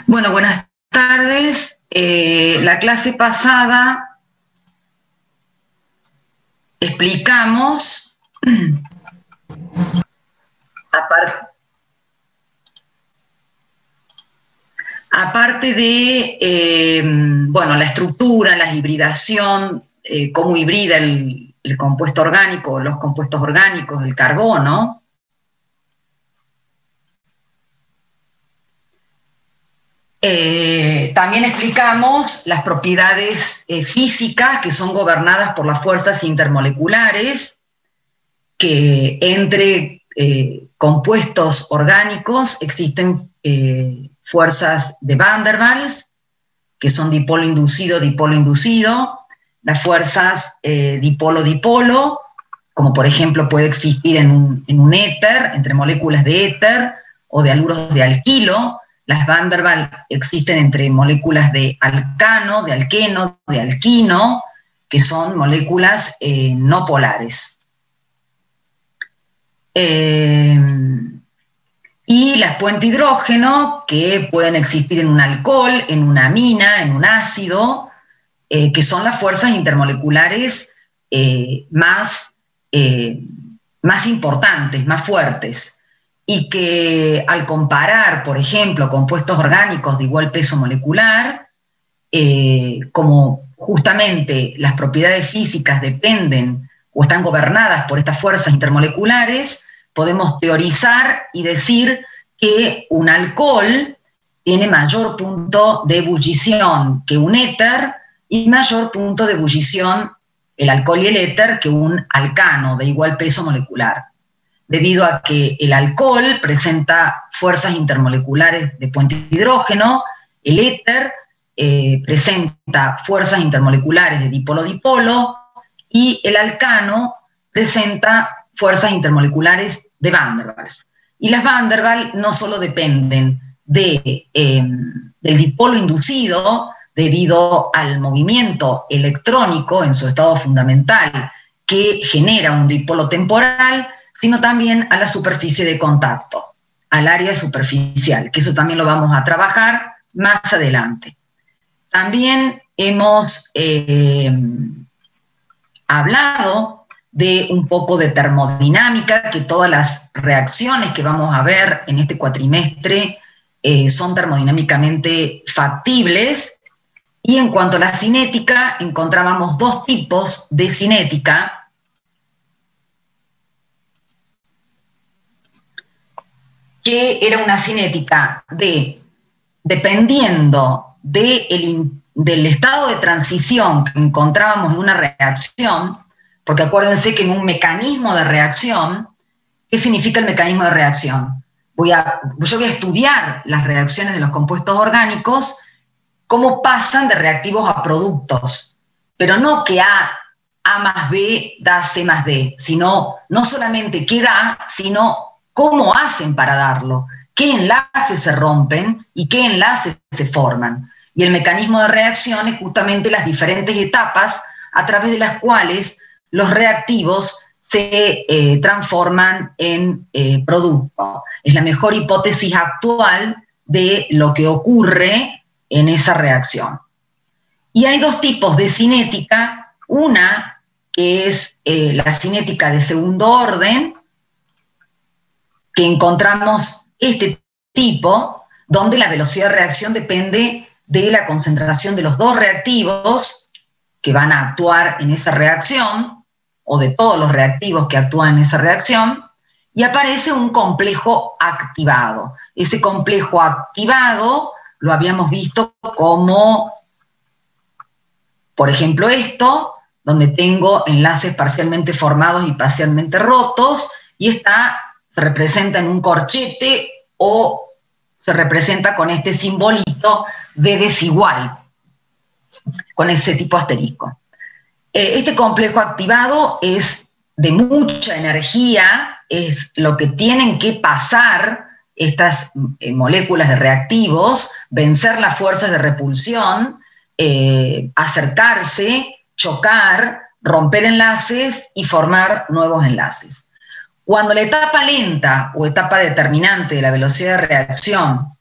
Bueno, buenas tardes. La clase pasada explicamos, aparte de la estructura, la hibridación, cómo hibrida el compuesto orgánico, los compuestos orgánicos, el carbono. También explicamos las propiedades físicas que son gobernadas por las fuerzas intermoleculares, que entre compuestos orgánicos existen fuerzas de Van der Waals, que son dipolo-inducido, las fuerzas dipolo-dipolo, como por ejemplo puede existir en un éter, entre moléculas de éter o de haluros de alquilo. Las Van der Waals existen entre moléculas de alcano, de alqueno, de alquino, que son moléculas no polares. Y las puente hidrógeno, que pueden existir en un alcohol, en una amina, en un ácido, que son las fuerzas intermoleculares más importantes, más fuertes, y que al comparar, por ejemplo, compuestos orgánicos de igual peso molecular, como justamente las propiedades físicas dependen o están gobernadas por estas fuerzas intermoleculares, podemos teorizar y decir que un alcohol tiene mayor punto de ebullición que un éter y mayor punto de ebullición, el alcohol y el éter, que un alcano de igual peso molecular, debido a que el alcohol presenta fuerzas intermoleculares de puente hidrógeno, el éter presenta fuerzas intermoleculares de dipolo-dipolo y el alcano presenta fuerzas intermoleculares de Van der Waals. Y las Van der Waals no solo dependen del dipolo inducido debido al movimiento electrónico en su estado fundamental que genera un dipolo temporal, sino también a la superficie de contacto, al área superficial, que eso también lo vamos a trabajar más adelante. También hemos hablado de un poco de termodinámica, que todas las reacciones que vamos a ver en este cuatrimestre son termodinámicamente factibles. Y en cuanto a la cinética, encontrábamos dos tipos de cinética, que era una cinética dependiendo del estado de transición que encontrábamos en una reacción, porque acuérdense que en un mecanismo de reacción, ¿qué significa el mecanismo de reacción? Yo voy a estudiar las reacciones de los compuestos orgánicos, cómo pasan de reactivos a productos, pero no que A más B da C más D, sino no solamente qué da, sino cómo hacen para darlo, qué enlaces se rompen y qué enlaces se forman. Y el mecanismo de reacción es justamente las diferentes etapas a través de las cuales los reactivos se transforman en producto. Es la mejor hipótesis actual de lo que ocurre en esa reacción. Y hay dos tipos de cinética, una que es la cinética de segundo orden, que encontramos este tipo, donde la velocidad de reacción depende de la concentración de los dos reactivos que van a actuar en esa reacción, o de todos los reactivos que actúan en esa reacción, y aparece un complejo activado. Ese complejo activado lo habíamos visto como, por ejemplo, esto, donde tengo enlaces parcialmente formados y parcialmente rotos, y se representa en un corchete o se representa con este simbolito de desigual, con ese tipo asterisco. Este complejo activado es de mucha energía, es lo que tienen que pasar estas moléculas de reactivos, vencer las fuerzas de repulsión, acercarse, chocar, romper enlaces y formar nuevos enlaces. Cuando la etapa lenta o etapa determinante de la velocidad de reacción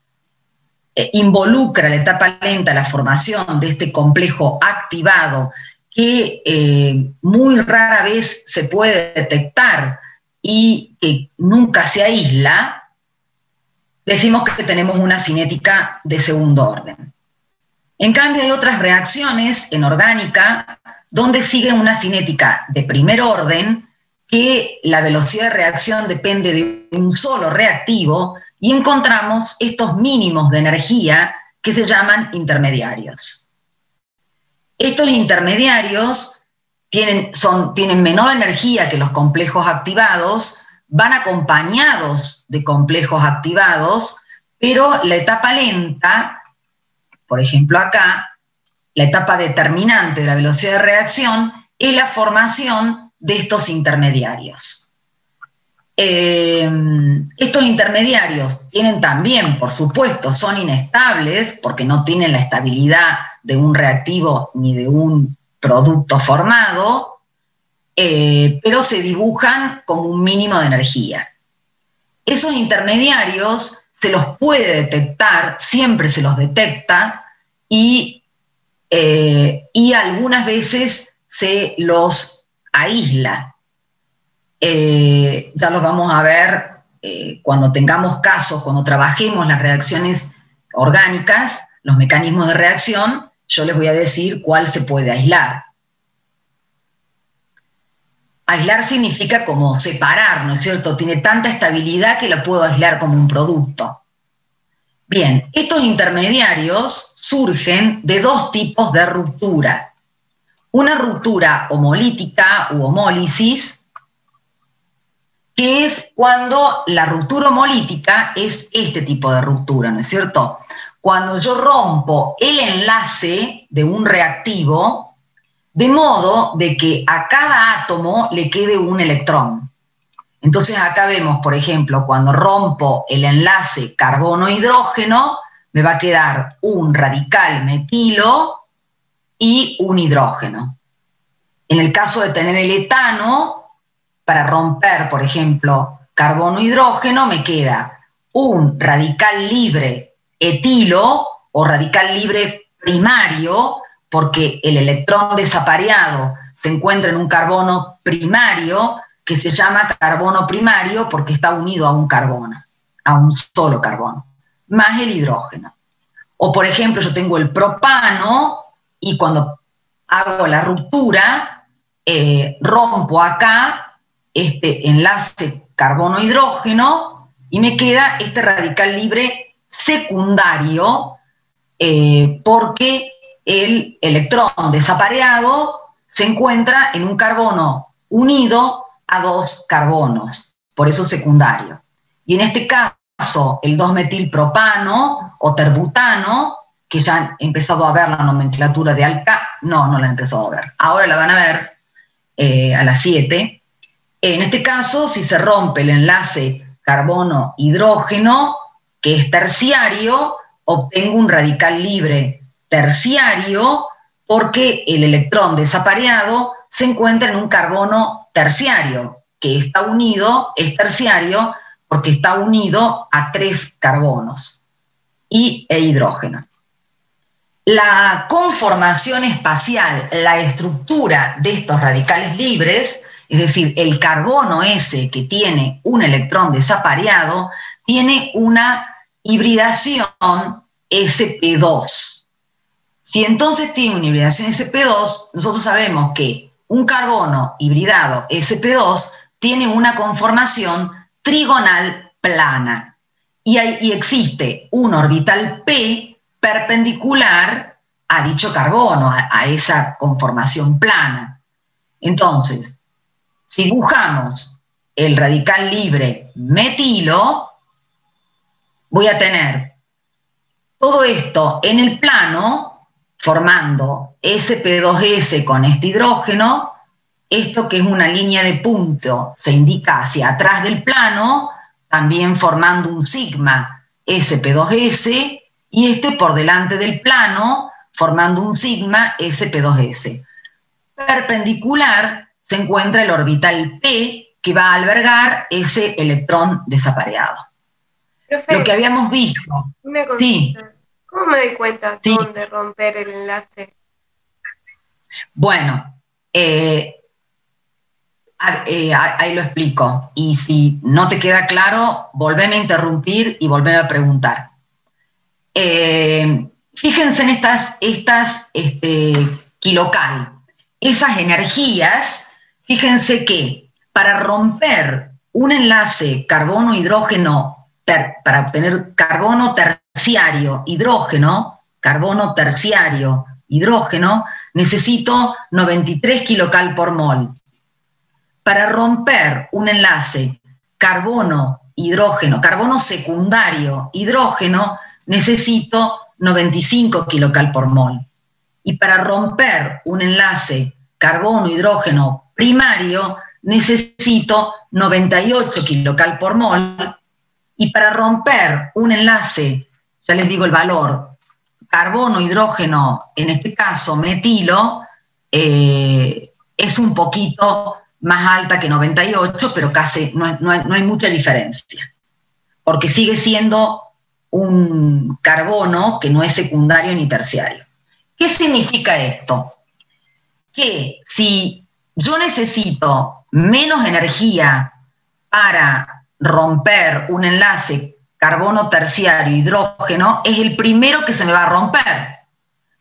involucra la etapa lenta la formación de este complejo activado que muy rara vez se puede detectar y que nunca se aísla, decimos que tenemos una cinética de segundo orden. En cambio, hay otras reacciones en orgánica donde sigue una cinética de primer orden, que la velocidad de reacción depende de un solo reactivo, y encontramos estos mínimos de energía que se llaman intermediarios. Estos intermediarios tienen menor energía que los complejos activados, van acompañados de complejos activados, pero la etapa lenta, por ejemplo acá, la etapa determinante de la velocidad de reacción es la formación de estos intermediarios. Estos intermediarios tienen también, por supuesto, son inestables porque no tienen la estabilidad de un reactivo ni de un producto formado, pero se dibujan como un mínimo de energía. Esos intermediarios se los puede detectar, siempre se los detecta, y algunas veces se los aísla. Ya los vamos a ver cuando tengamos casos, cuando trabajemos las reacciones orgánicas, los mecanismos de reacción, yo les voy a decir cuál se puede aislar. Aislar significa como separar, ¿no es cierto? Tiene tanta estabilidad que la puedo aislar como un producto. Bien, estos intermediarios surgen de dos tipos de ruptura. Una ruptura homolítica u homólisis, que es cuando la ruptura homolítica es este tipo de ruptura, ¿no es cierto? Cuando yo rompo el enlace de un reactivo de modo de que a cada átomo le quede un electrón. Entonces acá vemos, por ejemplo, cuando rompo el enlace carbono-hidrógeno, me va a quedar un radical metilo y un hidrógeno. En el caso de tener el etano, para romper, por ejemplo, carbono-hidrógeno, me queda un radical libre etilo o radical libre primario, porque el electrón desapareado se encuentra en un carbono primario que se llama carbono primario porque está unido a un carbono, a un solo carbono, más el hidrógeno. O, por ejemplo, yo tengo el propano y cuando hago la ruptura, rompo acá este enlace carbono-hidrógeno y me queda este radical libre secundario porque el electrón desapareado se encuentra en un carbono unido a dos carbonos, por eso secundario. Y en este caso, el 2-metilpropano o terbutano, que ya han empezado a ver la nomenclatura de no la han empezado a ver, ahora la van a ver a las 7. En este caso, si se rompe el enlace carbono-hidrógeno, que es terciario, obtengo un radical libre terciario porque el electrón desapareado se encuentra en un carbono terciario, que está unido, es terciario, porque está unido a 3 carbonos e hidrógeno. La conformación espacial, la estructura de estos radicales libres, es decir, el carbono ese que tiene un electrón desapareado, tiene una hibridación sp2. Si entonces tiene una hibridación sp2, nosotros sabemos que un carbono hibridado sp2 tiene una conformación trigonal plana. Y existe un orbital p perpendicular a dicho carbono, a esa conformación plana. Entonces, si dibujamos el radical libre metilo, voy a tener todo esto en el plano, formando sp2s con este hidrógeno. Esto, que es una línea de punto, se indica hacia atrás del plano, también formando un sigma sp2s, y este por delante del plano, formando un sigma sp2s. Perpendicular se encuentra el orbital p, que va a albergar ese electrón desapareado. Profe, lo que habíamos visto. una consulta. Sí. ¿Cómo me doy cuenta Sí, dónde romper el enlace? sí, ¿Dónde romper el enlace? bueno, eh, ahí lo explico. Y si no te queda claro, volveme a interrumpir y volveme a preguntar. Fíjense en estas kilocal, esas energías, fíjense que para romper un enlace carbono-hidrógeno, para obtener carbono terciario, hidrógeno, necesito 93 kilocal por mol. Para romper un enlace carbono-hidrógeno, carbono secundario, hidrógeno, necesito 95 kilocal por mol. Y para romper un enlace carbono-hidrógeno primario, necesito 98 kilocal por mol. Y para romper un enlace, ya les digo el valor, carbono-hidrógeno, en este caso metilo, es un poquito más alta que 98, pero casi no hay mucha diferencia, porque sigue siendo un carbono que no es secundario ni terciario. ¿Qué significa esto? Que si yo necesito menos energía para romper un enlace carbono terciario hidrógeno, es el primero que se me va a romper,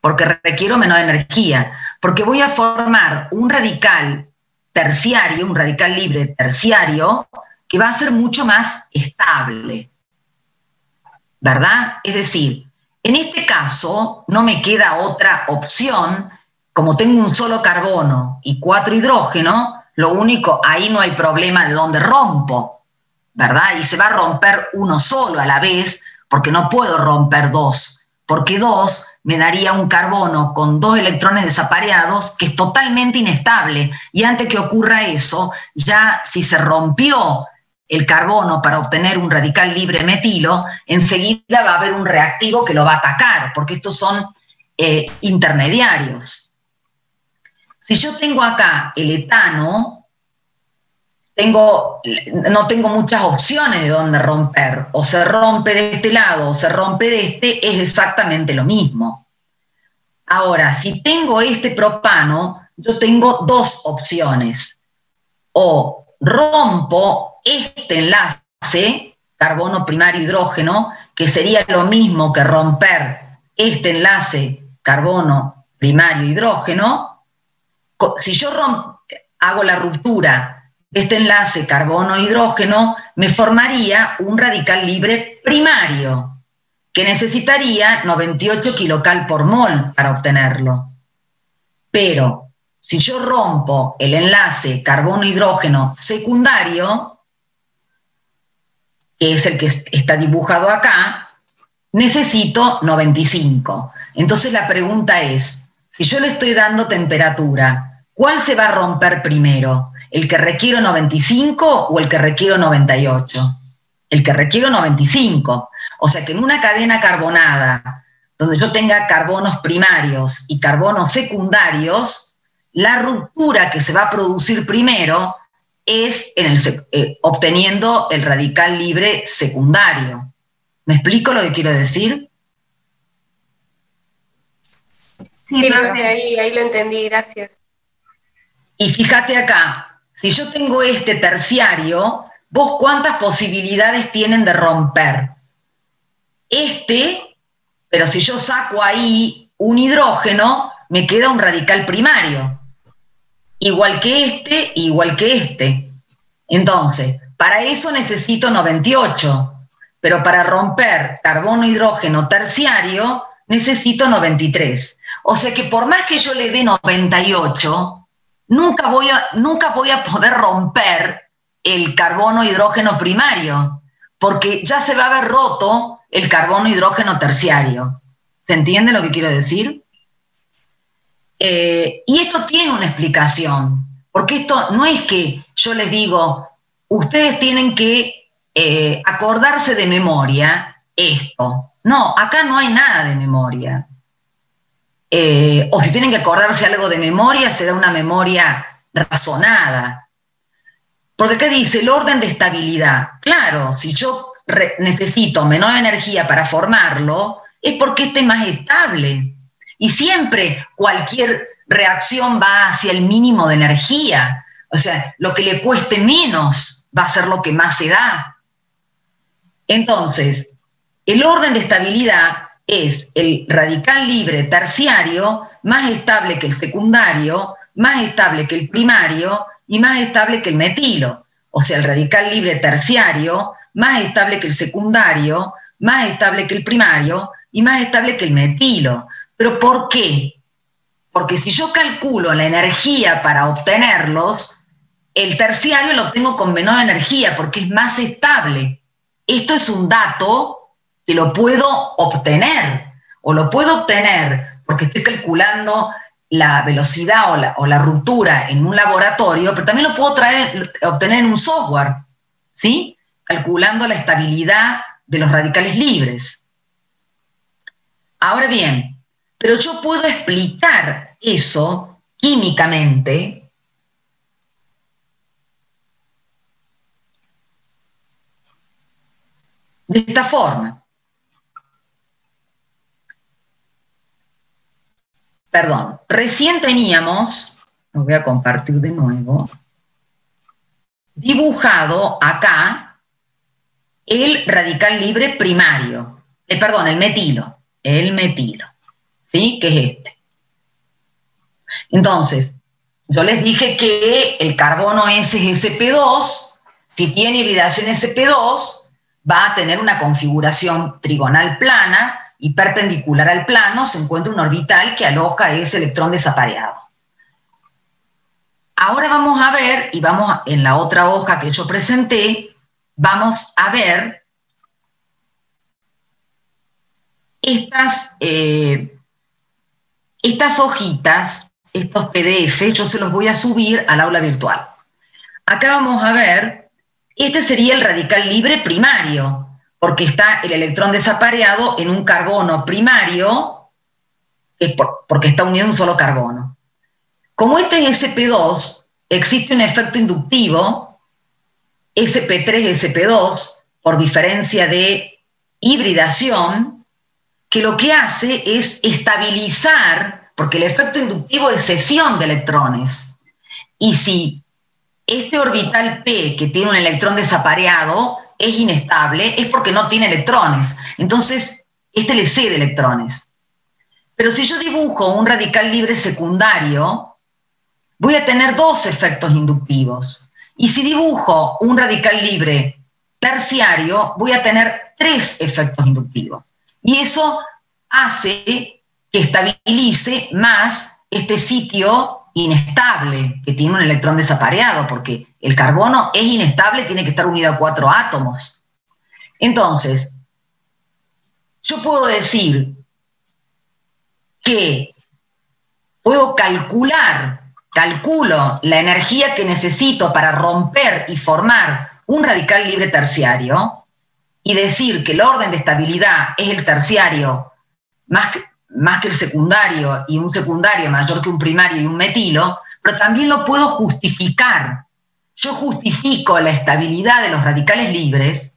porque requiero menos energía, porque voy a formar un radical terciario, un radical libre terciario, que va a ser mucho más estable, ¿verdad? Es decir, en este caso no me queda otra opción, como tengo un solo carbono y 4 hidrógenos, lo único, ahí no hay problema de dónde rompo, ¿verdad? Y se va a romper uno solo a la vez, porque no puedo romper dos, porque dos me daría un carbono con 2 electrones desapareados que es totalmente inestable. Y antes que ocurra eso, ya si se rompió el carbono para obtener un radical libre metilo, enseguida va a haber un reactivo que lo va a atacar, porque estos son intermediarios. Si yo tengo acá el etano, no tengo muchas opciones de dónde romper. O se rompe de este lado o se rompe de este, es exactamente lo mismo. Ahora, si tengo este propano, yo tengo dos opciones. O rompo este enlace, carbono primario hidrógeno, que sería lo mismo que romper este enlace, carbono primario hidrógeno. Si yo hago la ruptura de este enlace carbono-hidrógeno, me formaría un radical libre primario, que necesitaría 98 kilocal por mol para obtenerlo. Pero si yo rompo el enlace carbono-hidrógeno secundario, que es el que está dibujado acá, necesito 95. Entonces la pregunta es, si yo le estoy dando temperatura, ¿cuál se va a romper primero? ¿El que requiero 95 o el que requiero 98? El que requiero 95. O sea que en una cadena carbonada, donde yo tenga carbonos primarios y carbonos secundarios, la ruptura que se va a producir primero es obteniendo el radical libre secundario. ¿Me explico lo que quiero decir? Sí, profe, ahí lo entendí, gracias. Y fíjate acá, si yo tengo este terciario, ¿vos cuántas posibilidades tienen de romper? Pero si yo saco ahí un hidrógeno, me queda un radical primario. Igual que este. Entonces, para eso necesito 98, pero para romper carbono-hidrógeno terciario necesito 93. O sea que por más que yo le dé 98, nunca voy a poder romper el carbono-hidrógeno primario, porque ya se va a haber roto el carbono-hidrógeno terciario. ¿Se entiende lo que quiero decir? Y esto tiene una explicación, porque esto no es que yo les digo, ustedes tienen que acordarse de memoria esto. No, acá no hay nada de memoria. O si tienen que acordarse algo de memoria, será una memoria razonada. Porque acá dice el orden de estabilidad. Claro, si yo necesito menor energía para formarlo, es porque este es más estable. Y siempre cualquier reacción va hacia el mínimo de energía. O sea, lo que le cueste menos va a ser lo que más se da. Entonces, el orden de estabilidad es el radical libre terciario más estable que el secundario, más estable que el primario y más estable que el metilo. O sea, el radical libre terciario más estable que el secundario, más estable que el primario y más estable que el metilo. ¿Pero por qué? Porque si yo calculo la energía para obtenerlos, el terciario lo obtengo con menor energía porque es más estable. Esto es un dato que lo puedo obtener, o lo puedo obtener porque estoy calculando la velocidad o la ruptura en un laboratorio, pero también lo puedo obtener en un software, ¿sí? Calculando la estabilidad de los radicales libres. Ahora bien, pero yo puedo explicar eso químicamente de esta forma. Perdón, recién teníamos, lo voy a compartir de nuevo, dibujado acá el radical libre primario, perdón, el metilo, ¿sí? Que es este. Entonces, yo les dije que el carbono S es sp2, si tiene hibridación sp2, va a tener una configuración trigonal plana y perpendicular al plano se encuentra un orbital que aloja ese electrón desapareado. Ahora vamos a ver, y vamos en la otra hoja que yo presenté, vamos a ver estas hojitas, estos PDF, yo se los voy a subir al aula virtual. Acá vamos a ver, este sería el radical libre primario, porque está el electrón desapareado en un carbono primario, porque está unido un solo carbono. Como este es sp2, existe un efecto inductivo, sp3, sp2, por diferencia de hibridación, que lo que hace es estabilizar, porque el efecto inductivo es cesión de electrones. Y si este orbital P, que tiene un electrón desapareado, es inestable, es porque no tiene electrones. Entonces, este le cede electrones. Pero si yo dibujo un radical libre secundario, voy a tener dos efectos inductivos. Y si dibujo un radical libre terciario, voy a tener tres efectos inductivos. Y eso hace que estabilice más este sitio inestable que tiene un electrón desapareado, porque el carbono es inestable, tiene que estar unido a 4 átomos. Entonces, yo puedo decir que puedo calculo la energía que necesito para romper y formar un radical libre terciario y decir que el orden de estabilidad es el terciario más que el secundario y un secundario mayor que un primario y un metilo, pero también lo puedo justificar. Yo justifico la estabilidad de los radicales libres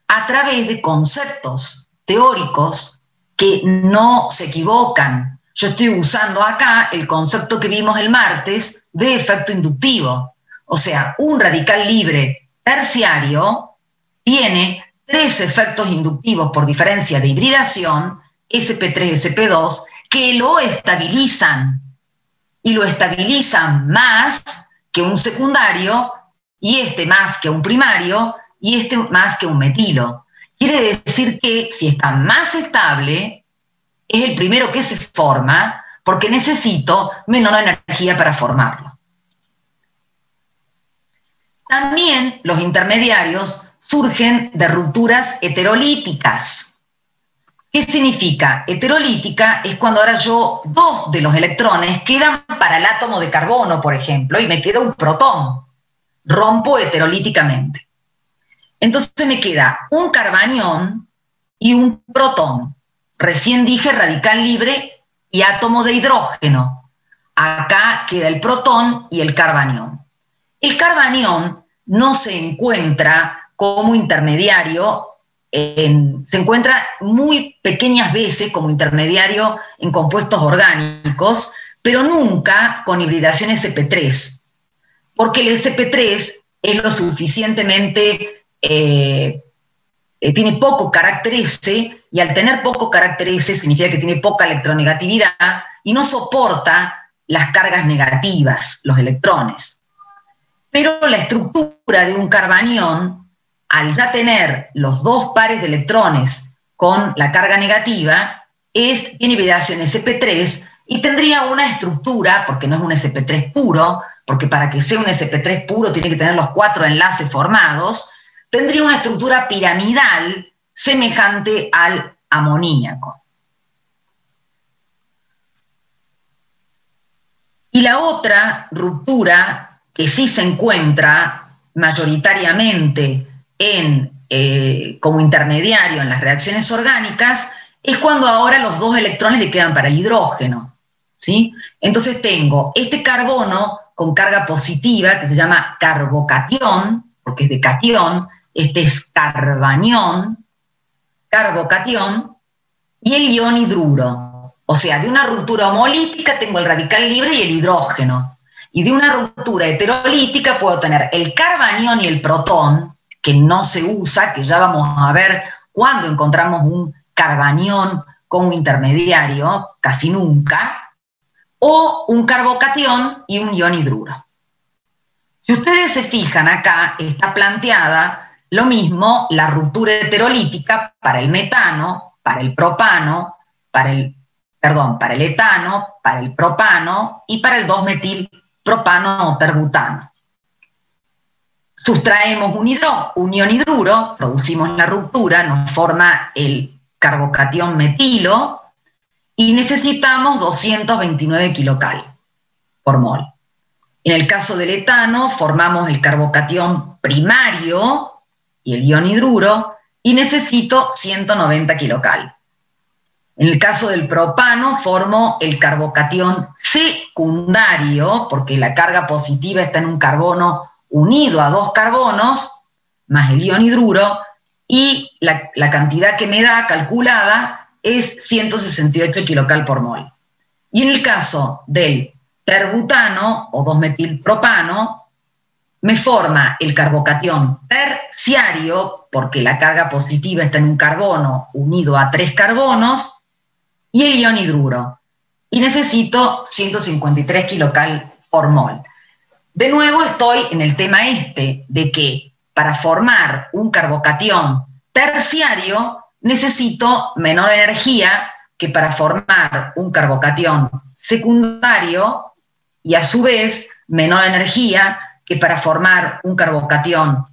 a través de conceptos teóricos que no se equivocan. Yo estoy usando acá el concepto que vimos el martes de efecto inductivo. O sea, un radical libre terciario tiene 3 efectos inductivos por diferencia de hibridación, sp3, sp2, que lo estabilizan. Y lo estabilizan más que un secundario, y este más que un primario, y este más que un metilo. Quiere decir que si está más estable, es el primero que se forma, porque necesito menor energía para formarlo. También los intermediarios surgen de rupturas heterolíticas. ¿Qué significa? Heterolítica es cuando ahora dos de los electrones quedan para el átomo de carbono, por ejemplo, y me queda un protón. Rompo heterolíticamente. Entonces me queda un carbanión y un protón. Recién dije radical libre y átomo de hidrógeno. Acá queda el protón y el carbanión. El carbanión no se encuentra como intermediario se encuentra muy pequeñas veces como intermediario en compuestos orgánicos, pero nunca con hibridación sp3, porque el sp3 es lo suficientemente, tiene poco carácter S, y al tener poco carácter S significa que tiene poca electronegatividad y no soporta las cargas negativas, los electrones. Pero la estructura de un carbanión, al ya tener los dos pares de electrones con la carga negativa, tiene hibridación sp3 y tendría una estructura, porque no es un sp3 puro, porque para que sea un sp3 puro tiene que tener los 4 enlaces formados, tendría una estructura piramidal semejante al amoníaco. Y la otra ruptura que sí se encuentra mayoritariamente como intermediario en las reacciones orgánicas es cuando ahora los 2 electrones le quedan para el hidrógeno, ¿sí? Entonces tengo este carbono con carga positiva que se llama carbocatión, porque es de catión, este es carbanión, carbocatión, y el ion hidruro. O sea, de una ruptura homolítica tengo el radical libre y el hidrógeno. Y de una ruptura heterolítica puedo tener el carbanión y el protón, que no se usa, que ya vamos a ver cuando encontramos un carbanión como intermediario, casi nunca, o un carbocatión y un ion hidruro. Si ustedes se fijan acá, está planteada lo mismo la ruptura heterolítica para el metano, para el propano, para el etano, para el propano y para el 2-metilpropano o terbutano. Sustraemos un ion hidruro, producimos la ruptura, nos forma el carbocatión metilo y necesitamos 229 kcal por mol. En el caso del etano, formamos el carbocatión primario y el ion hidruro y necesito 190 kcal. En el caso del propano, formo el carbocatión secundario, porque la carga positiva está en un carbono unido a 2 carbonos, más el ion hidruro, y la cantidad que me da calculada es 168 kcal por mol. Y en el caso del terbutano o 2-metilpropano, me forma el carbocatión terciario, porque la carga positiva está en un carbono unido a 3 carbonos, y el ion hidruro. Y necesito 153 kcal por mol. De nuevo estoy en el tema de que para formar un carbocatión terciario necesito menor energía que para formar un carbocatión secundario y a su vez menor energía que para formar un carbocatión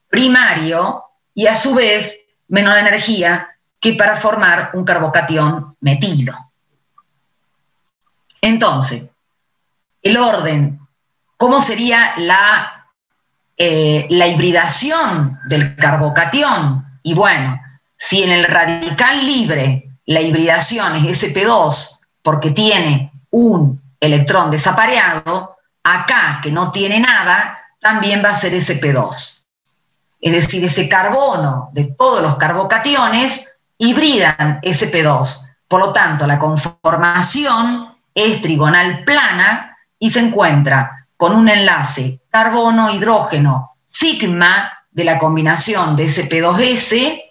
primario y a su vez menor energía que para formar un carbocatión metilo. Entonces, el orden, ¿cómo sería la hibridación del carbocatión? Y bueno, si en el radical libre la hibridación es sp2 porque tiene un electrón desapareado, acá que no tiene nada, también va a ser sp2. Es decir, ese carbono de todos los carbocationes hibridan sp2. Por lo tanto, la conformación es trigonal plana y se encuentra con un enlace carbono-hidrógeno sigma de la combinación de sp2s,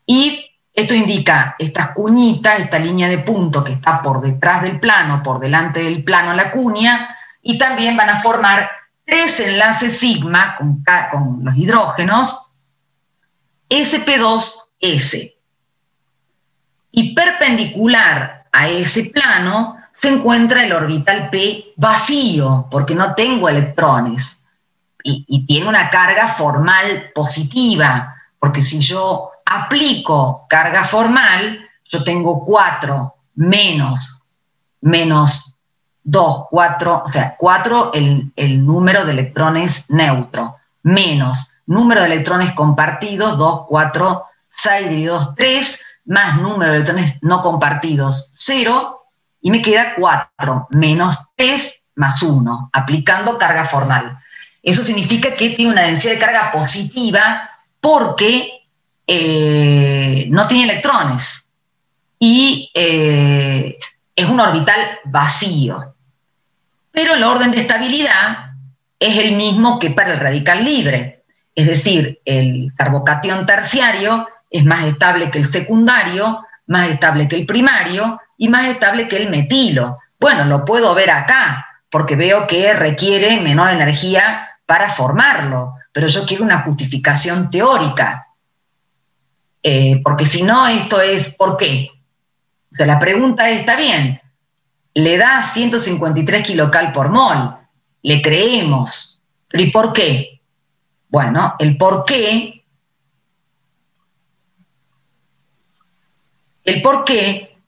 y esto indica estas cuñitas, esta línea de punto que está por detrás del plano, por delante del plano la cuña, y también van a formar 3 enlaces sigma con los hidrógenos, sp2s. Y perpendicular a ese plano se encuentra el orbital P vacío, porque no tengo electrones, y tiene una carga formal positiva, porque si yo aplico carga formal, yo tengo 4 menos 2, 4, o sea, 4 el número de electrones neutro, menos número de electrones compartidos, 2, 4, 6 dividido 2, 3, más número de electrones no compartidos, 0, y me queda 4 menos 3 más 1, aplicando carga formal. Eso significa que tiene una densidad de carga positiva porque no tiene electrones y es un orbital vacío. Pero el orden de estabilidad es el mismo que para el radical libre. Es decir, el carbocatión terciario es más estable que el secundario, más estable que el primario y más estable que el metilo. Bueno, lo puedo ver acá, porque veo que requiere menor energía para formarlo, pero yo quiero una justificación teórica. Porque si no, esto es ¿por qué? O sea, la pregunta es, está bien, le da 153 kilocal por mol, le creemos, pero ¿y por qué? Bueno, el por qué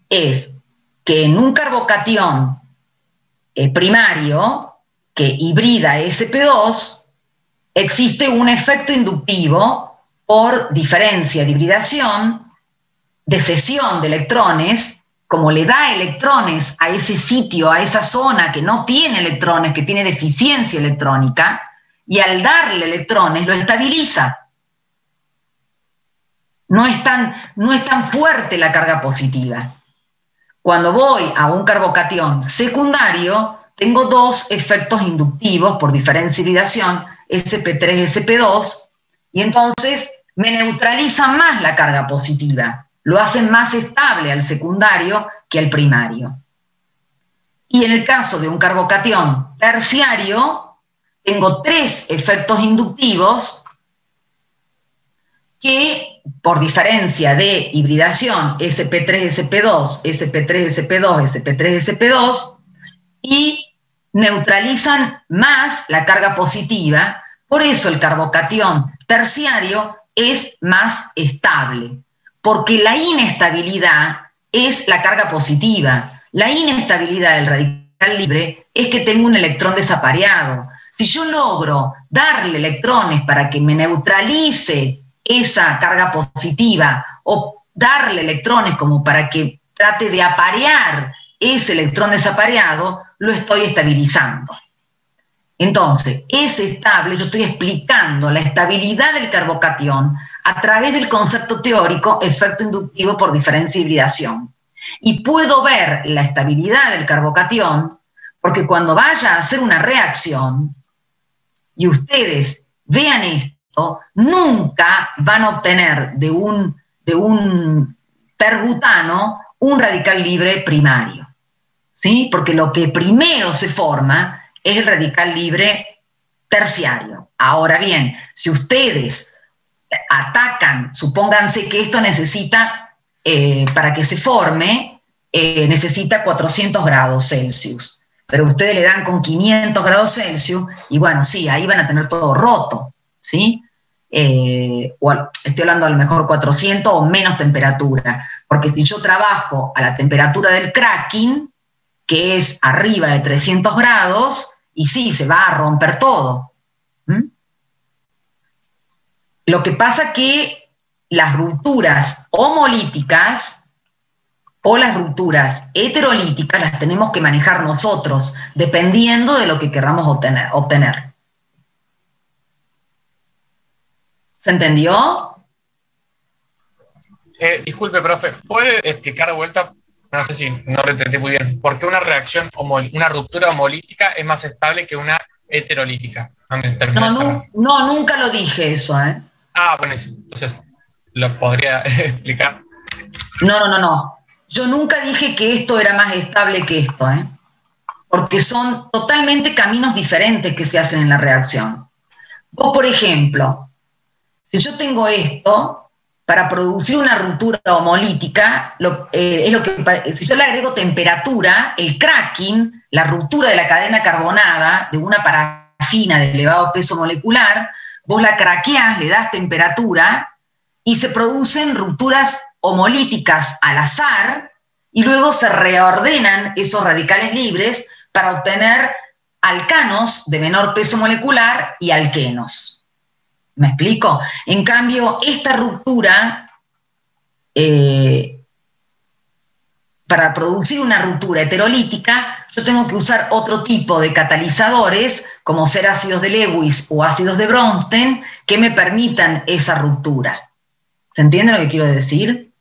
es que en un carbocatión primario que hibrida sp2, existe un efecto inductivo por diferencia de hibridación, de cesión de electrones, como le da electrones a ese sitio, a esa zona que no tiene electrones, que tiene deficiencia electrónica, y al darle electrones lo estabiliza. No es tan fuerte la carga positiva. Cuando voy a un carbocatión secundario, tengo dos efectos inductivos por diferencia de hibridación, sp3, sp2, y entonces me neutralizan más la carga positiva, lo hacen más estable al secundario que al primario. Y en el caso de un carbocatión terciario, tengo tres efectos inductivos que, por diferencia de hibridación, sp3, sp2, sp3, sp2, sp3, sp2, y neutralizan más la carga positiva, por eso el carbocatión terciario es más estable, porque la inestabilidad es la carga positiva. La inestabilidad del radical libre es que tengo un electrón desapareado. Si yo logro darle electrones para que me neutralice esa carga positiva o darle electrones como para que trate de aparear ese electrón desapareado, lo estoy estabilizando. Entonces, es estable, yo estoy explicando la estabilidad del carbocatión a través del concepto teórico efecto inductivo por diferencia de hibridación. Y puedo ver la estabilidad del carbocatión porque cuando vaya a hacer una reacción y ustedes vean esto, nunca van a obtener de un terbutano un radical libre primario, ¿sí? Porque lo que primero se forma es el radical libre terciario. Ahora bien, si ustedes atacan, supónganse que esto necesita, para que se forme, necesita 400 grados Celsius, pero ustedes le dan con 500 grados Celsius y bueno, sí, ahí van a tener todo roto, ¿sí? O estoy hablando a lo mejor 400 o menos temperatura, porque si yo trabajo a la temperatura del cracking, que es arriba de 300 grados, y sí, se va a romper todo. Lo que pasa es que las rupturas homolíticas o las rupturas heterolíticas las tenemos que manejar nosotros, dependiendo de lo que queramos obtener. ¿Se entendió? Disculpe, profe, ¿puede explicar de vuelta? No sé si no lo entendí muy bien. ¿Por qué una ruptura homolítica es más estable que una heterolítica? No, nunca lo dije eso, ¿eh? Ah, buenísimo. Entonces, ¿lo podría explicar? No. Yo nunca dije que esto era más estable que esto, ¿eh? Porque son totalmente caminos diferentes que se hacen en la reacción. Vos, por ejemplo, si yo tengo esto, para producir una ruptura homolítica, si yo le agrego temperatura, el cracking, la ruptura de la cadena carbonada de una parafina de elevado peso molecular, vos la craqueás, le das temperatura y se producen rupturas homolíticas al azar y luego se reordenan esos radicales libres para obtener alcanos de menor peso molecular y alquenos. ¿Me explico? En cambio, esta ruptura, para producir una ruptura heterolítica, yo tengo que usar otro tipo de catalizadores, como ser ácidos de Lewis o ácidos de Bronsted, que me permitan esa ruptura. ¿Se entiende lo que quiero decir?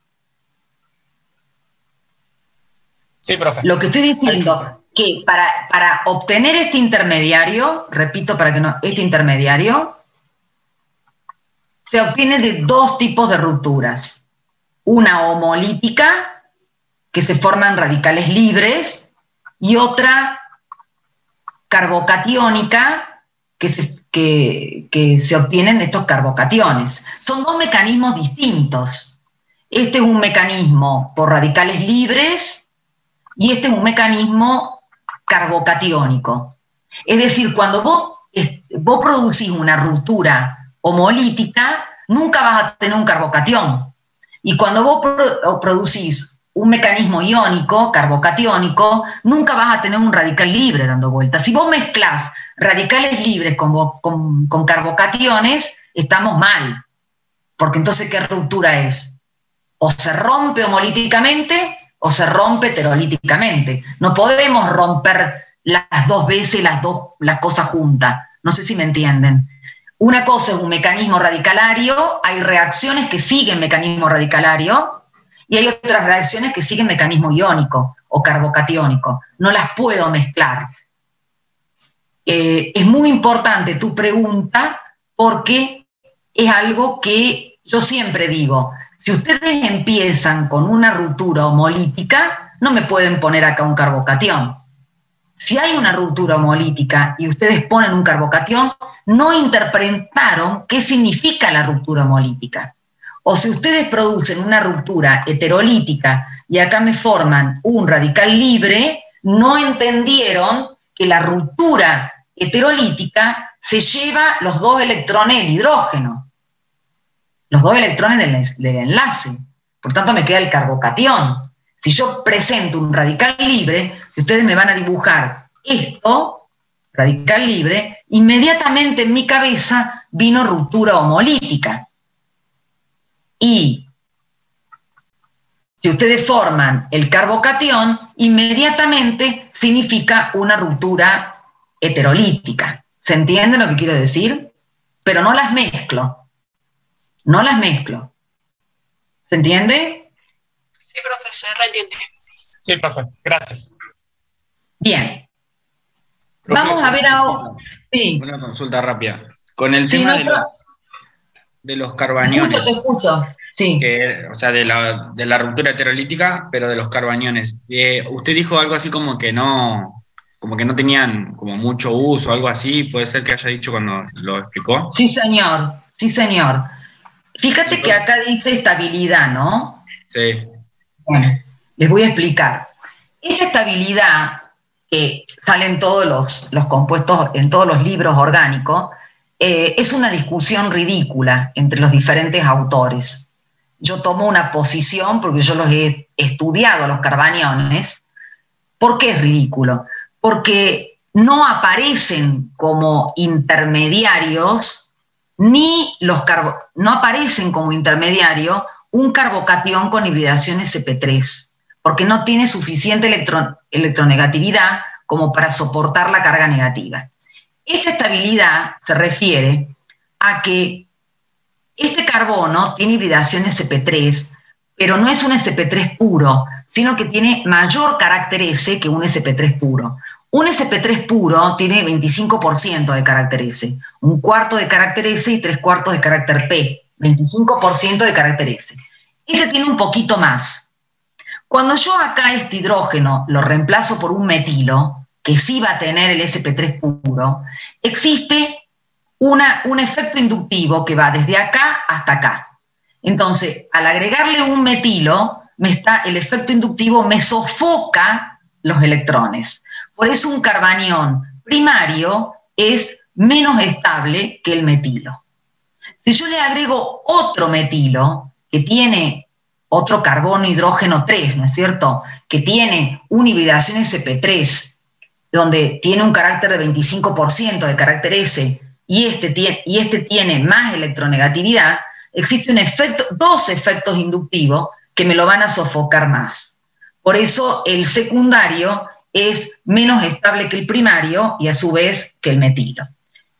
Sí, profe. Lo que estoy diciendo, que para obtener este intermediario, repito para que no, este intermediario, se obtiene de dos tipos de rupturas. Una homolítica, que se forman radicales libres, y otra carbocatiónica, que se obtienen estos carbocationes. Son dos mecanismos distintos. Este es un mecanismo por radicales libres y este es un mecanismo carbocatiónico. Es decir, cuando vos producís una ruptura homolítica, nunca vas a tener un carbocatión. Y cuando vos producís un mecanismo iónico, carbocatiónico, nunca vas a tener un radical libre dando vueltas. Si vos mezclás radicales libres con carbocationes, estamos mal. Porque entonces, ¿qué ruptura es? O se rompe homolíticamente o se rompe heterolíticamente. No podemos romper las dos veces las cosas juntas. No sé si me entienden. Una cosa es un mecanismo radicalario, hay reacciones que siguen mecanismo radicalario, y hay otras reacciones que siguen mecanismo iónico o carbocatiónico. No las puedo mezclar. Es muy importante tu pregunta porque es algo que yo siempre digo. Si ustedes empiezan con una ruptura homolítica, no me pueden poner acá un carbocatión. Si hay una ruptura homolítica y ustedes ponen un carbocatión, no interpretaron qué significa la ruptura homolítica. O si ustedes producen una ruptura heterolítica y acá me forman un radical libre, no entendieron que la ruptura heterolítica se lleva los dos electrones del hidrógeno, los dos electrones del enlace. Por tanto, me queda el carbocatión. Si yo presento un radical libre, si ustedes me van a dibujar esto, radical libre, inmediatamente en mi cabeza vino ruptura homolítica. Y si ustedes forman el carbocatión, inmediatamente significa una ruptura heterolítica. ¿Se entiende lo que quiero decir? Pero no las mezclo. No las mezclo. ¿Se entiende? Sí, profesor, entiende. Sí, profe, gracias. Bien. Profe, vamos a ver ahora. Sí. Una consulta rápida. Con el tema de los carbaniones. Te escucho. Sí. O sea, de la ruptura heterolítica, pero de los carbaniones. Usted dijo algo así como que no tenían como mucho uso, algo así. ¿Puede ser que haya dicho cuando lo explicó? Sí, señor. Sí, señor. Fíjate que acá dice estabilidad, ¿no? Sí. Bueno, les voy a explicar. Esta estabilidad que sale en todos los compuestos, en todos los libros orgánicos, es una discusión ridícula entre los diferentes autores. Yo tomo una posición porque yo los he estudiado, los carbaniones. ¿Por qué es ridículo? Porque no aparecen como intermediarios no aparecen como intermediario un carbocatión con hibridación sp3, porque no tiene suficiente electronegatividad como para soportar la carga negativa. Esta estabilidad se refiere a que este carbono tiene hibridación sp3, pero no es un sp3 puro, sino que tiene mayor carácter S que un sp3 puro. Un sp3 puro tiene 25% de carácter S, un cuarto de carácter S y 3/4 de carácter P, 25% de carácter S. Este tiene un poquito más. Cuando yo acá este hidrógeno lo reemplazo por un metilo, que sí va a tener el sp3 puro, existe un efecto inductivo que va desde acá hasta acá. Entonces, al agregarle un metilo, el efecto inductivo me sofoca los electrones. Por eso un carbanión primario es menos estable que el metilo. Si yo le agrego otro metilo, que tiene otro carbono hidrógeno 3, ¿no es cierto?, que tiene una hibridación sp3, donde tiene un carácter de 25% de carácter S, y este tiene más electronegatividad, existe dos efectos inductivos que me lo van a sofocar más. Por eso el secundario es menos estable que el primario y a su vez que el metilo.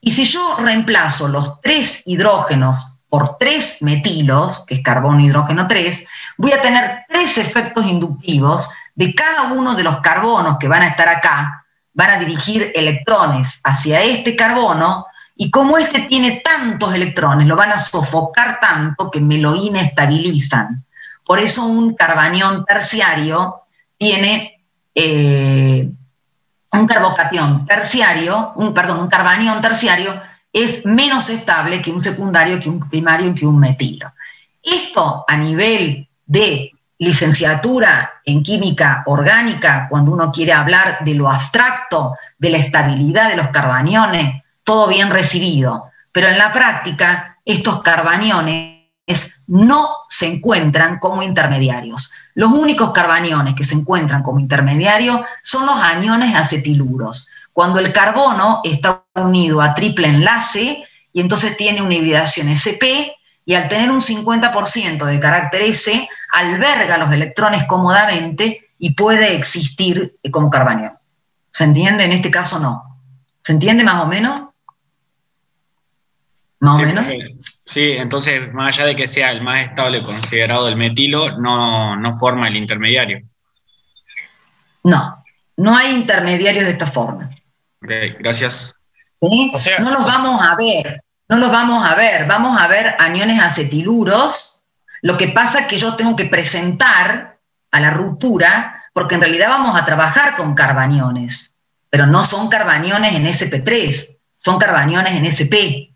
Y si yo reemplazo los 3 hidrógenos por 3 metilos, que es carbono, hidrógeno 3, voy a tener 3 efectos inductivos de cada uno de los carbonos que van a estar acá, van a dirigir electrones hacia este carbono, y como este tiene tantos electrones, lo van a sofocar tanto que me lo inestabilizan. Por eso un carbanión terciario tiene un carbocatión terciario, un carbanión terciario es menos estable que un secundario, que un primario, que un metilo. Esto a nivel de licenciatura en química orgánica, cuando uno quiere hablar de lo abstracto, de la estabilidad de los carbaniones, todo bien recibido. Pero en la práctica, estos carbaniones no se encuentran como intermediarios. Los únicos carbaniones que se encuentran como intermediarios son los aniones acetiluros, cuando el carbono está unido a triple enlace y entonces tiene una hibridación sp, y al tener un 50% de carácter S, alberga los electrones cómodamente y puede existir como carbanión. ¿Se entiende? En este caso no. ¿Se entiende más o menos? ¿Más o menos? Sí, entonces, más allá de que sea el más estable considerado el metilo, no forma el intermediario. No, no hay intermediarios de esta forma. Ok, gracias. ¿Sí? O sea, no los vamos a ver, vamos a ver aniones acetiluros. Lo que pasa es que yo tengo que presentar a la ruptura, porque en realidad vamos a trabajar con carbaniones, pero no son carbaniones en sp3, son carbaniones en sp.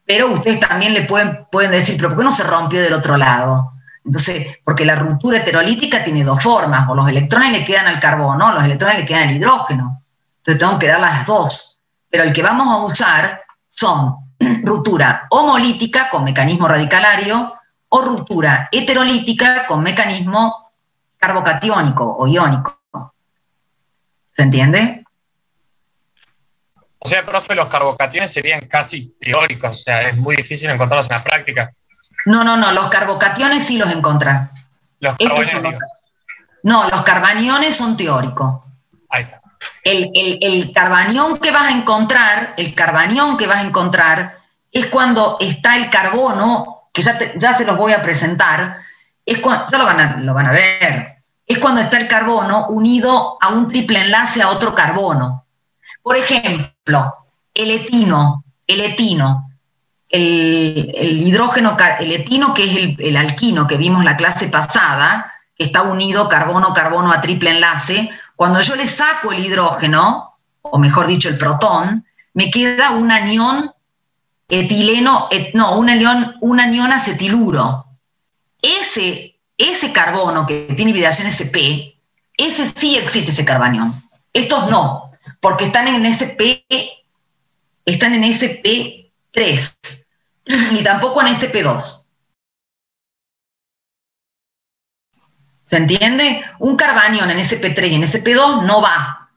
Pero ustedes también le pueden decir, pero ¿por qué no se rompió del otro lado? Entonces, porque la ruptura heterolítica tiene 2 formas, o los electrones le quedan al carbono, o los electrones le quedan al hidrógeno. Entonces tengo que dar las 2. Pero el que vamos a usar son ruptura homolítica con mecanismo radicalario o ruptura heterolítica con mecanismo carbocatiónico o iónico. ¿Se entiende? O sea, profe, los carbocationes serían casi teóricos, o sea, es muy difícil encontrarlos en la práctica. No, los carbocationes sí los encontrás. Los carbaniones. No, los carbaniones son teóricos. Ahí está. El carbanión que vas a encontrar, es cuando está el carbono, que ya se los voy a presentar, ya lo van a ver, es cuando está el carbono unido a un triple enlace a otro carbono. Por ejemplo, el etino, el hidrógeno, el etino, que es el alquino que vimos la clase pasada, que está unido carbono-carbono a triple enlace. Cuando yo le saco el hidrógeno, o mejor dicho el protón, me queda un anión etileno, un anión acetiluro. Ese carbono que tiene hibridación sp, ese sí existe, ese carbanión. Estos no, porque están en sp3, ni tampoco en sp2. ¿Se entiende? Un carbanión en sp3 y en sp2 no va.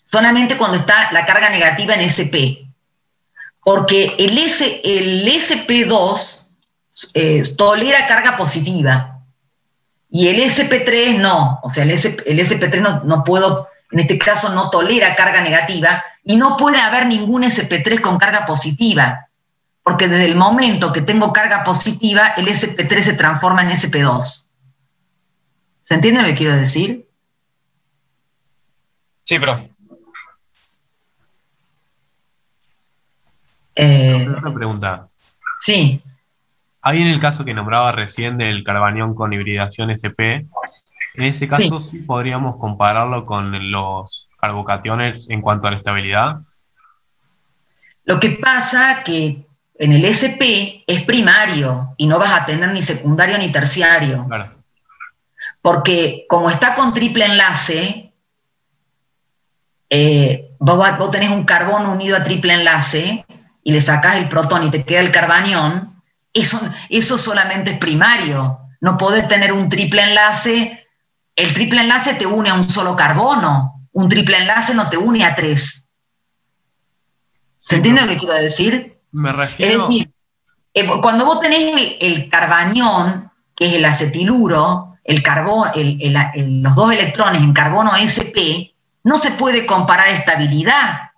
Solamente cuando está la carga negativa en sp. Porque el sp2 tolera carga positiva. Y el sp3 no. O sea, el sp3 no puedo, en este caso no tolera carga negativa, y no puede haber ningún sp3 con carga positiva. Porque desde el momento que tengo carga positiva, el sp3 se transforma en sp2. ¿Se entiende lo que quiero decir? Sí, profe. Una pregunta. Sí. Ahí en el caso que nombraba recién del carbanión con hibridación sp, en ese caso sí podríamos compararlo con los carbocationes en cuanto a la estabilidad. Lo que pasa que en el sp es primario y no vas a tener ni secundario ni terciario. Claro. Porque como está con triple enlace, vos tenés un carbono unido a triple enlace y le sacás el protón y te queda el carbanión, eso solamente es primario. No podés tener un triple enlace. El triple enlace te une a un solo carbono. Un triple enlace no te une a 3. ¿Se entiende lo que quiero decir? Me refiero... Es decir, cuando vos tenés el carbanión, que es el acetiluro, los 2 electrones en carbono sp, no se puede comparar estabilidad,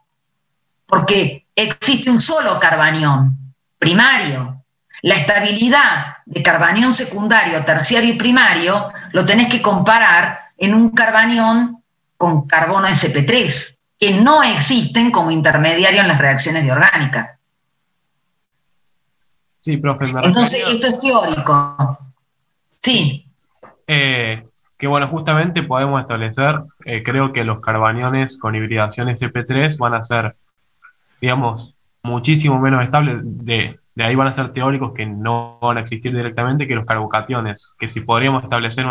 porque existe un solo carbanión. primario. La estabilidad de carbanión secundario, terciario y primario lo tenés que comparar en un carbanión con carbono sp3, que no existen como intermediario en las reacciones de orgánica. Sí, profe, Entonces, esto es teórico. Sí. Que bueno, justamente podemos establecer, creo que los carbaniones con hibridación sp3 van a ser, digamos, muchísimo menos estables, de ahí van a ser teóricos que no van a existir directamente, que los carbocationes, que si podríamos establecer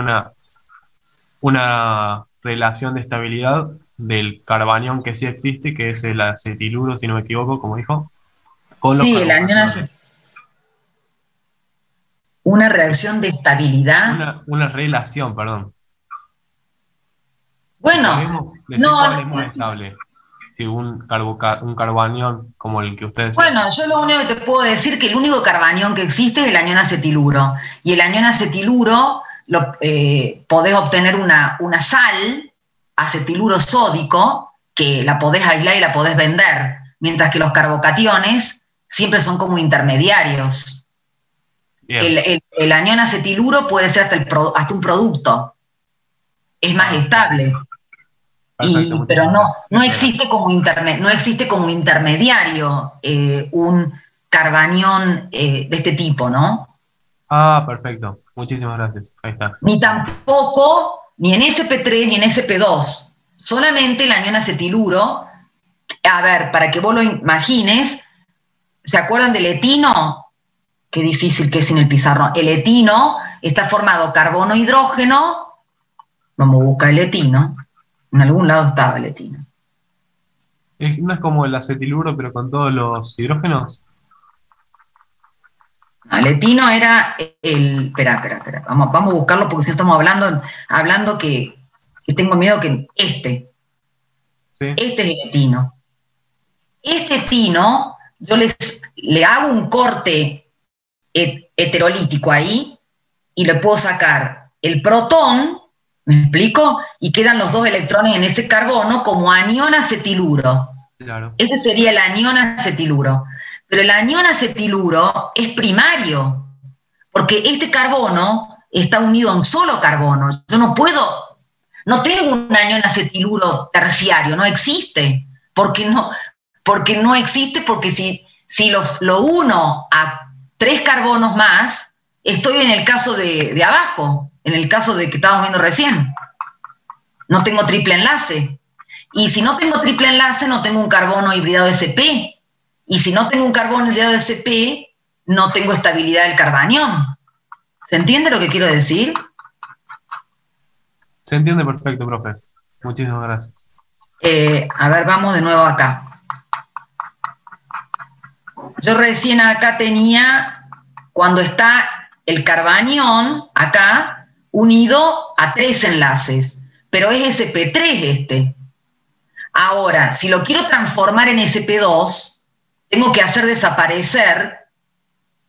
una relación de estabilidad del carbanión que sí existe, que es el acetiluro, si no me equivoco, como dijo, con los Sí, el anión carbocationes. Una reacción de estabilidad. Una relación, perdón. Bueno, Podríamos decir cuál es más estable. Si un carbanión como el que ustedes... Bueno, yo lo único que te puedo decir que el único carbanión que existe es el anión acetiluro. Y el anión acetiluro podés obtener una sal, acetiluro sódico, que la podés aislar y la podés vender, mientras que los carbocationes siempre son como intermediarios. El anión acetiluro puede ser hasta un producto. Es más estable. Pero no existe como intermediario un carbanión de este tipo, ¿no? Ah, perfecto. Muchísimas gracias. Ahí está. Ni tampoco, ni en sp3 ni en sp2. Solamente el anión acetiluro. A ver, para que vos lo imagines, ¿se acuerdan del etino? Qué difícil que es sin el pizarrón. El etino está formado carbono-hidrógeno. Vamos a buscar el etino. En algún lado estaba el etino. ¿No es como el acetiluro, pero con todos los hidrógenos? No, el etino era el... Espera. Vamos a buscarlo porque si estamos hablando que tengo miedo que este. ¿Sí? Este es el etino. Este etino, yo le hago un corte heterolítico ahí y le puedo sacar el protón, ¿me explico? Y quedan los dos electrones en ese carbono como anión acetiluro. Claro. Ese sería el anión acetiluro. Pero el anión acetiluro es primario, porque este carbono está unido a un solo carbono. Yo no tengo un anión acetiluro terciario, no existe. Porque no existe, porque si lo uno a 3 carbonos más, estoy en el caso de abajo, en el caso de que estábamos viendo recién. No tengo triple enlace. Y si no tengo triple enlace, no tengo un carbono hibridado sp. Y si no tengo un carbono hibridado sp, no tengo estabilidad del carbanión. ¿Se entiende lo que quiero decir? Se entiende perfecto, profe. Muchísimas gracias. A ver, vamos de nuevo acá. Yo recién acá tenía, cuando está el carbanión, acá, unido a 3 enlaces, pero es sp3 este. Ahora, si lo quiero transformar en sp2, tengo que hacer desaparecer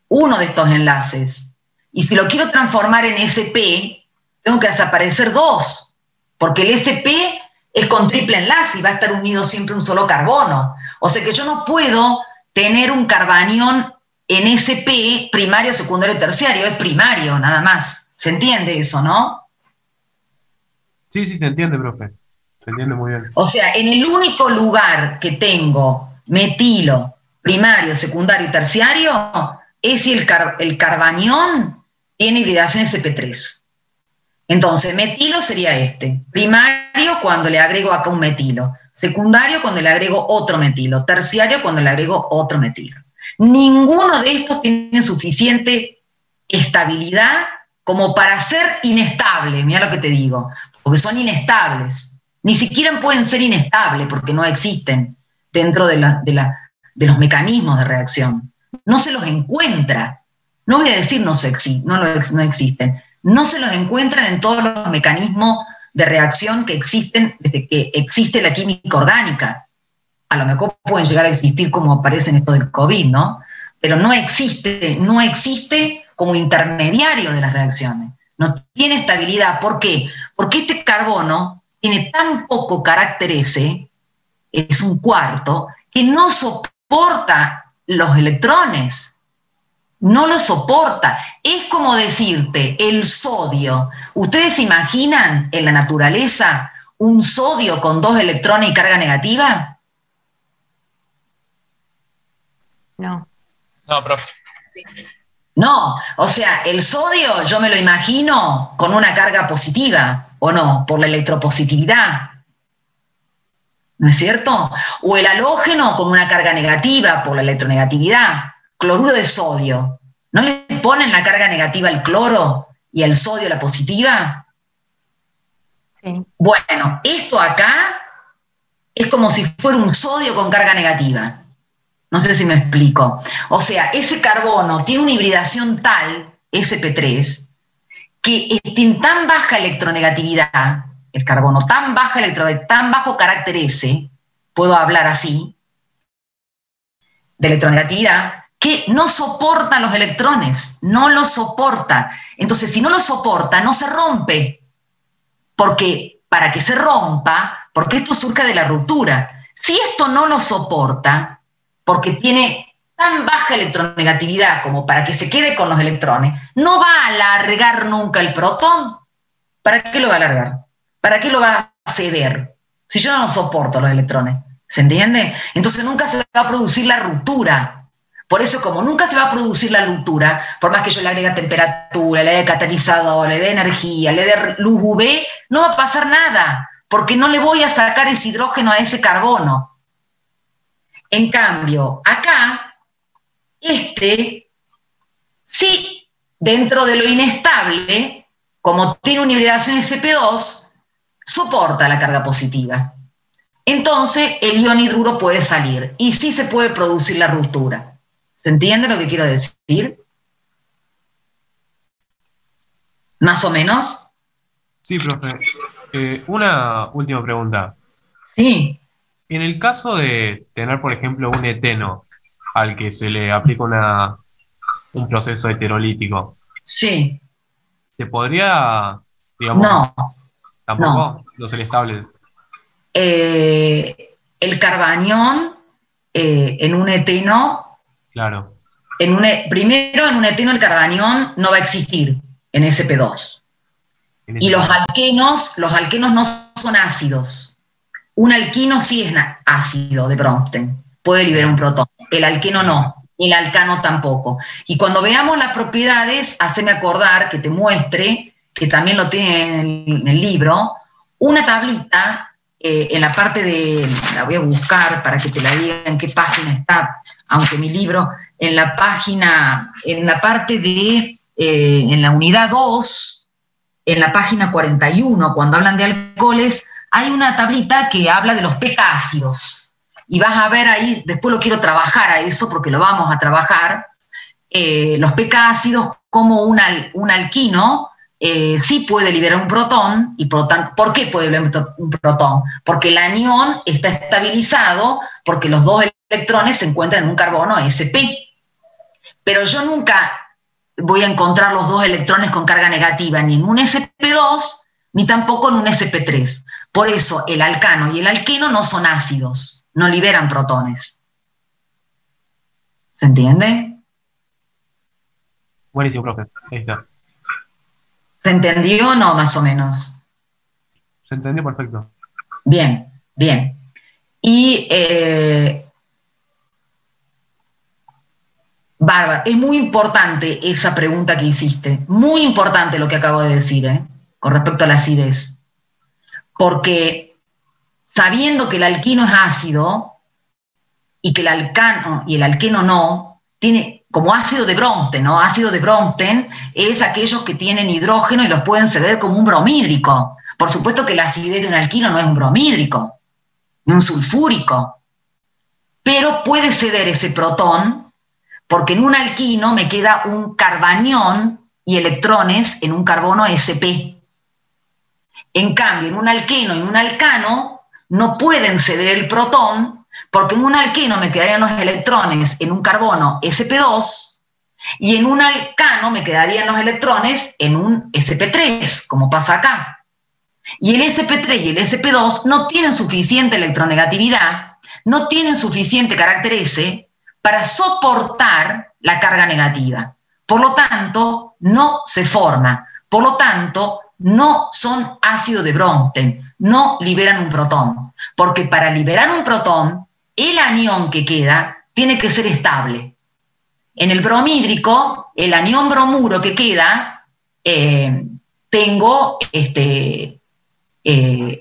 uno de estos enlaces. Y si lo quiero transformar en sp, tengo que desaparecer 2, porque el sp es con triple enlace y va a estar unido siempre a un solo carbono. O sea que yo no puedo tener un carbanión en sp primario, secundario, terciario, es primario nada más. ¿Se entiende eso, no? Sí, se entiende, profe. Se entiende muy bien. O sea, en el único lugar que tengo metilo, primario, secundario y terciario, es si el carbanión tiene hibridación sp3. Entonces, metilo sería este. Primario cuando le agrego acá un metilo. Secundario cuando le agrego otro metilo. Terciario cuando le agrego otro metilo. Ninguno de estos tiene suficiente estabilidad como para ser inestable. Mira lo que te digo. Porque son inestables. Ni siquiera pueden ser inestables porque no existen dentro de los mecanismos de reacción. No se los encuentra. No voy a decir no existen. No se los encuentran en todos los mecanismos de reacción que existen desde que existe la química orgánica. A lo mejor pueden llegar a existir como aparecen estos del COVID, ¿no? Pero no existe como intermediario de las reacciones. No tiene estabilidad. ¿Por qué? Porque este carbono tiene tan poco carácter S, es un cuarto, que no soporta los electrones. no lo soporta. Es como decirte, el sodio. ¿Ustedes se imaginan en la naturaleza un sodio con 2 electrones y carga negativa? No. No, profe. No, o sea, el sodio yo me lo imagino con una carga positiva, ¿o no? Por la electropositividad. ¿No es cierto? O el halógeno con una carga negativa por la electronegatividad. Cloruro de sodio. ¿No le ponen la carga negativa al cloro y al sodio la positiva? Sí. Bueno, esto acá es como si fuera un sodio con carga negativa. No sé si me explico. O sea, ese carbono tiene una hibridación tal, sp3, que en tan baja electronegatividad, el carbono tan baja electronegatividad, tan bajo carácter S, puedo hablar así, de electronegatividad, que no soporta los electrones, no los soporta. Entonces, si no lo soporta, no se rompe. Porque para que se rompa, porque esto surge de la ruptura. Si esto no lo soporta, porque tiene tan baja electronegatividad como para que se quede con los electrones, no va a alargar nunca el protón. ¿Para qué lo va a alargar? ¿Para qué lo va a ceder? Si yo no soporto los electrones, ¿se entiende? Entonces nunca se va a producir la ruptura. Por eso, como nunca se va a producir la ruptura, por más que yo le agregue temperatura, le dé catalizador, le dé energía, le dé luz UV, no va a pasar nada, porque no le voy a sacar ese hidrógeno a ese carbono. En cambio, acá, sí, dentro de lo inestable, como tiene una hibridación sp2, soporta la carga positiva. Entonces, el ion hidruro puede salir y sí se puede producir la ruptura. ¿Se entiende lo que quiero decir? ¿Más o menos? Sí, profe. Una última pregunta. Sí. En el caso de tener, por ejemplo, un eteno al que se le aplica un proceso heterolítico, Sí. ¿se podría, digamos, No. tampoco No. los estables? El carbanión en un eteno, Claro. primero en un eteno el carbanión no va a existir en sp2. Y los alquenos no son ácidos. Un alquino sí es ácido de Bronsted, puede liberar un protón. El alqueno no, y el alcano tampoco. Y cuando veamos las propiedades, haceme acordar que te muestre, que también lo tiene en el libro, una tablita en la parte de, la voy a buscar para que te la diga en qué página está, aunque mi libro, en la parte de, en la unidad 2, en la página 41, cuando hablan de alcoholes, hay una tablita que habla de los pH ácidos. Y vas a ver ahí, después lo quiero trabajar a eso porque lo vamos a trabajar, los pH ácidos como un alquino sí puede liberar un protón, y por lo tanto, ¿por qué puede liberar un protón? Porque el anión está estabilizado porque los 2 electrones se encuentran en un carbono sp. Pero yo nunca voy a encontrar los 2 electrones con carga negativa ni en un sp2 ni tampoco en un sp3. Por eso el alcano y el alqueno no son ácidos, no liberan protones. ¿Se entiende? Buenísimo, profe. Ahí está. ¿Se entendió o no, más o menos? Se entendió perfecto. Bien, bien. Y, Bárbara, es muy importante esa pregunta que hiciste, muy importante lo que acabo de decir, con respecto a la acidez. Porque sabiendo que el alquino es ácido y que el alcano y el alqueno no, tiene como ácido de Bronsted, ¿no? Ácido de Bronsted es aquellos que tienen hidrógeno y los pueden ceder como un bromídrico. Por supuesto que la acidez de un alquino no es un bromídrico, ni un sulfúrico, pero puede ceder ese protón porque en un alquino me queda un carbanión y electrones en un carbono sp. En cambio, en un alqueno y un alcano no pueden ceder el protón porque en un alqueno me quedarían los electrones en un carbono sp2 y en un alcano me quedarían los electrones en un sp3, como pasa acá. Y el sp3 y el sp2 no tienen suficiente electronegatividad, no tienen suficiente carácter S para soportar la carga negativa. Por lo tanto, no se forma. Por lo tanto, no son ácido de Bronsted, no liberan un protón. Porque para liberar un protón, el anión que queda tiene que ser estable. En el bromhídrico, el anión bromuro que queda, tengo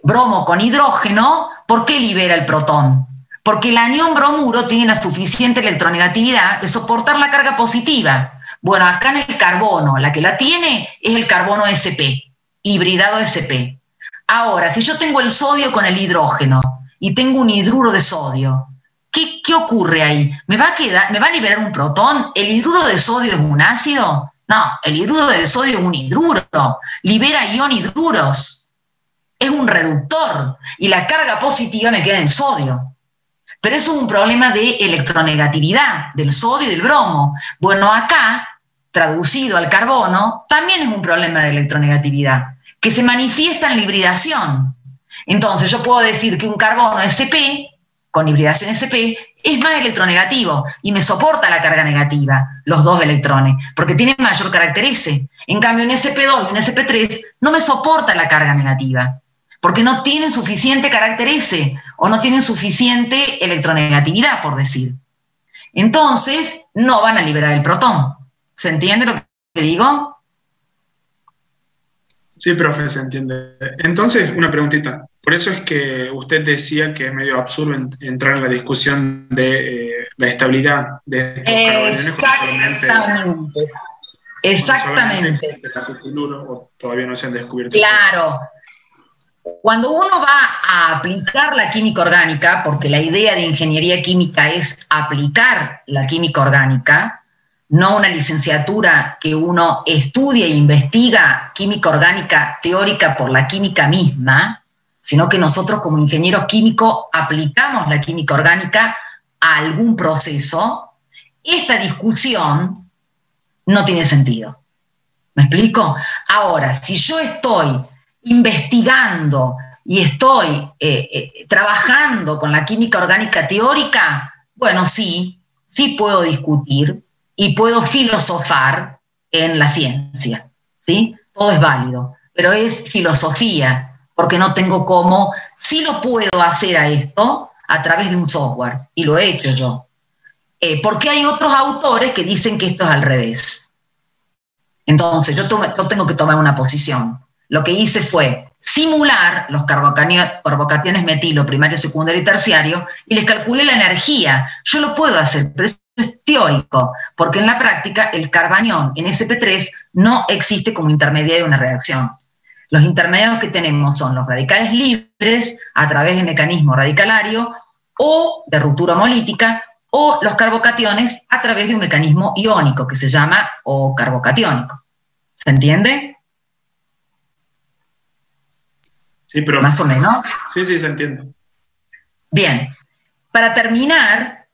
bromo con hidrógeno. ¿Por qué libera el protón? Porque el anión bromuro tiene la suficiente electronegatividad de soportar la carga positiva. Bueno, acá en el carbono, la que la tiene es el carbono SP, hibridado SP. Ahora, si yo tengo el sodio con el hidrógeno y tengo un hidruro de sodio, ¿qué ocurre ahí? ¿Me va a liberar un protón? ¿El hidruro de sodio es un ácido? No, el hidruro de sodio es un hidruro, libera ion hidruros, es un reductor y la carga positiva me queda en el sodio. Pero eso es un problema de electronegatividad del sodio y del bromo. Bueno, acá, traducido al carbono, también es un problema de electronegatividad, que se manifiesta en la hibridación. Entonces yo puedo decir que un carbono SP, con hibridación SP, es más electronegativo y me soporta la carga negativa, los dos electrones, porque tiene mayor carácter S. En cambio, un SP2 y un SP3 no me soporta la carga negativa, porque no tienen suficiente carácter S o no tienen suficiente electronegatividad, por decir. Entonces, no van a liberar el protón. ¿Se entiende lo que digo? Sí, profe, se entiende. Entonces, una preguntita. Por eso es que usted decía que es medio absurdo entrar en la discusión de la estabilidad de estos carbones. Exactamente. O todavía no se han descubierto. Claro. Cuando uno va a aplicar la química orgánica, porque la idea de ingeniería química es aplicar la química orgánica, no una licenciatura que uno estudia e investiga química orgánica teórica por la química misma, sino que nosotros como ingenieros químicos aplicamos la química orgánica a algún proceso, esta discusión no tiene sentido. ¿Me explico? Ahora, si yo estoy investigando y estoy trabajando con la química orgánica teórica, bueno, sí puedo discutir y puedo filosofar en la ciencia, ¿sí? Todo es válido, pero es filosofía, porque no tengo cómo, sí lo puedo hacer a esto a través de un software, y lo he hecho yo. Porque hay otros autores que dicen que esto es al revés. Entonces, yo tengo que tomar una posición. Lo que hice fue simular los carbocationes metilo, primario, secundario y terciario, y les calculé la energía. Yo lo puedo hacer, pero eso es teórico, porque en la práctica el carbanión en SP3 no existe como intermediario de una reacción. Los intermediarios que tenemos son los radicales libres a través de mecanismo radicalario o de ruptura homolítica, o los carbocationes a través de un mecanismo iónico que se llama o carbocatiónico. ¿Se entiende? Sí, pero más o menos. Sí, se entiende. Bien, para terminar,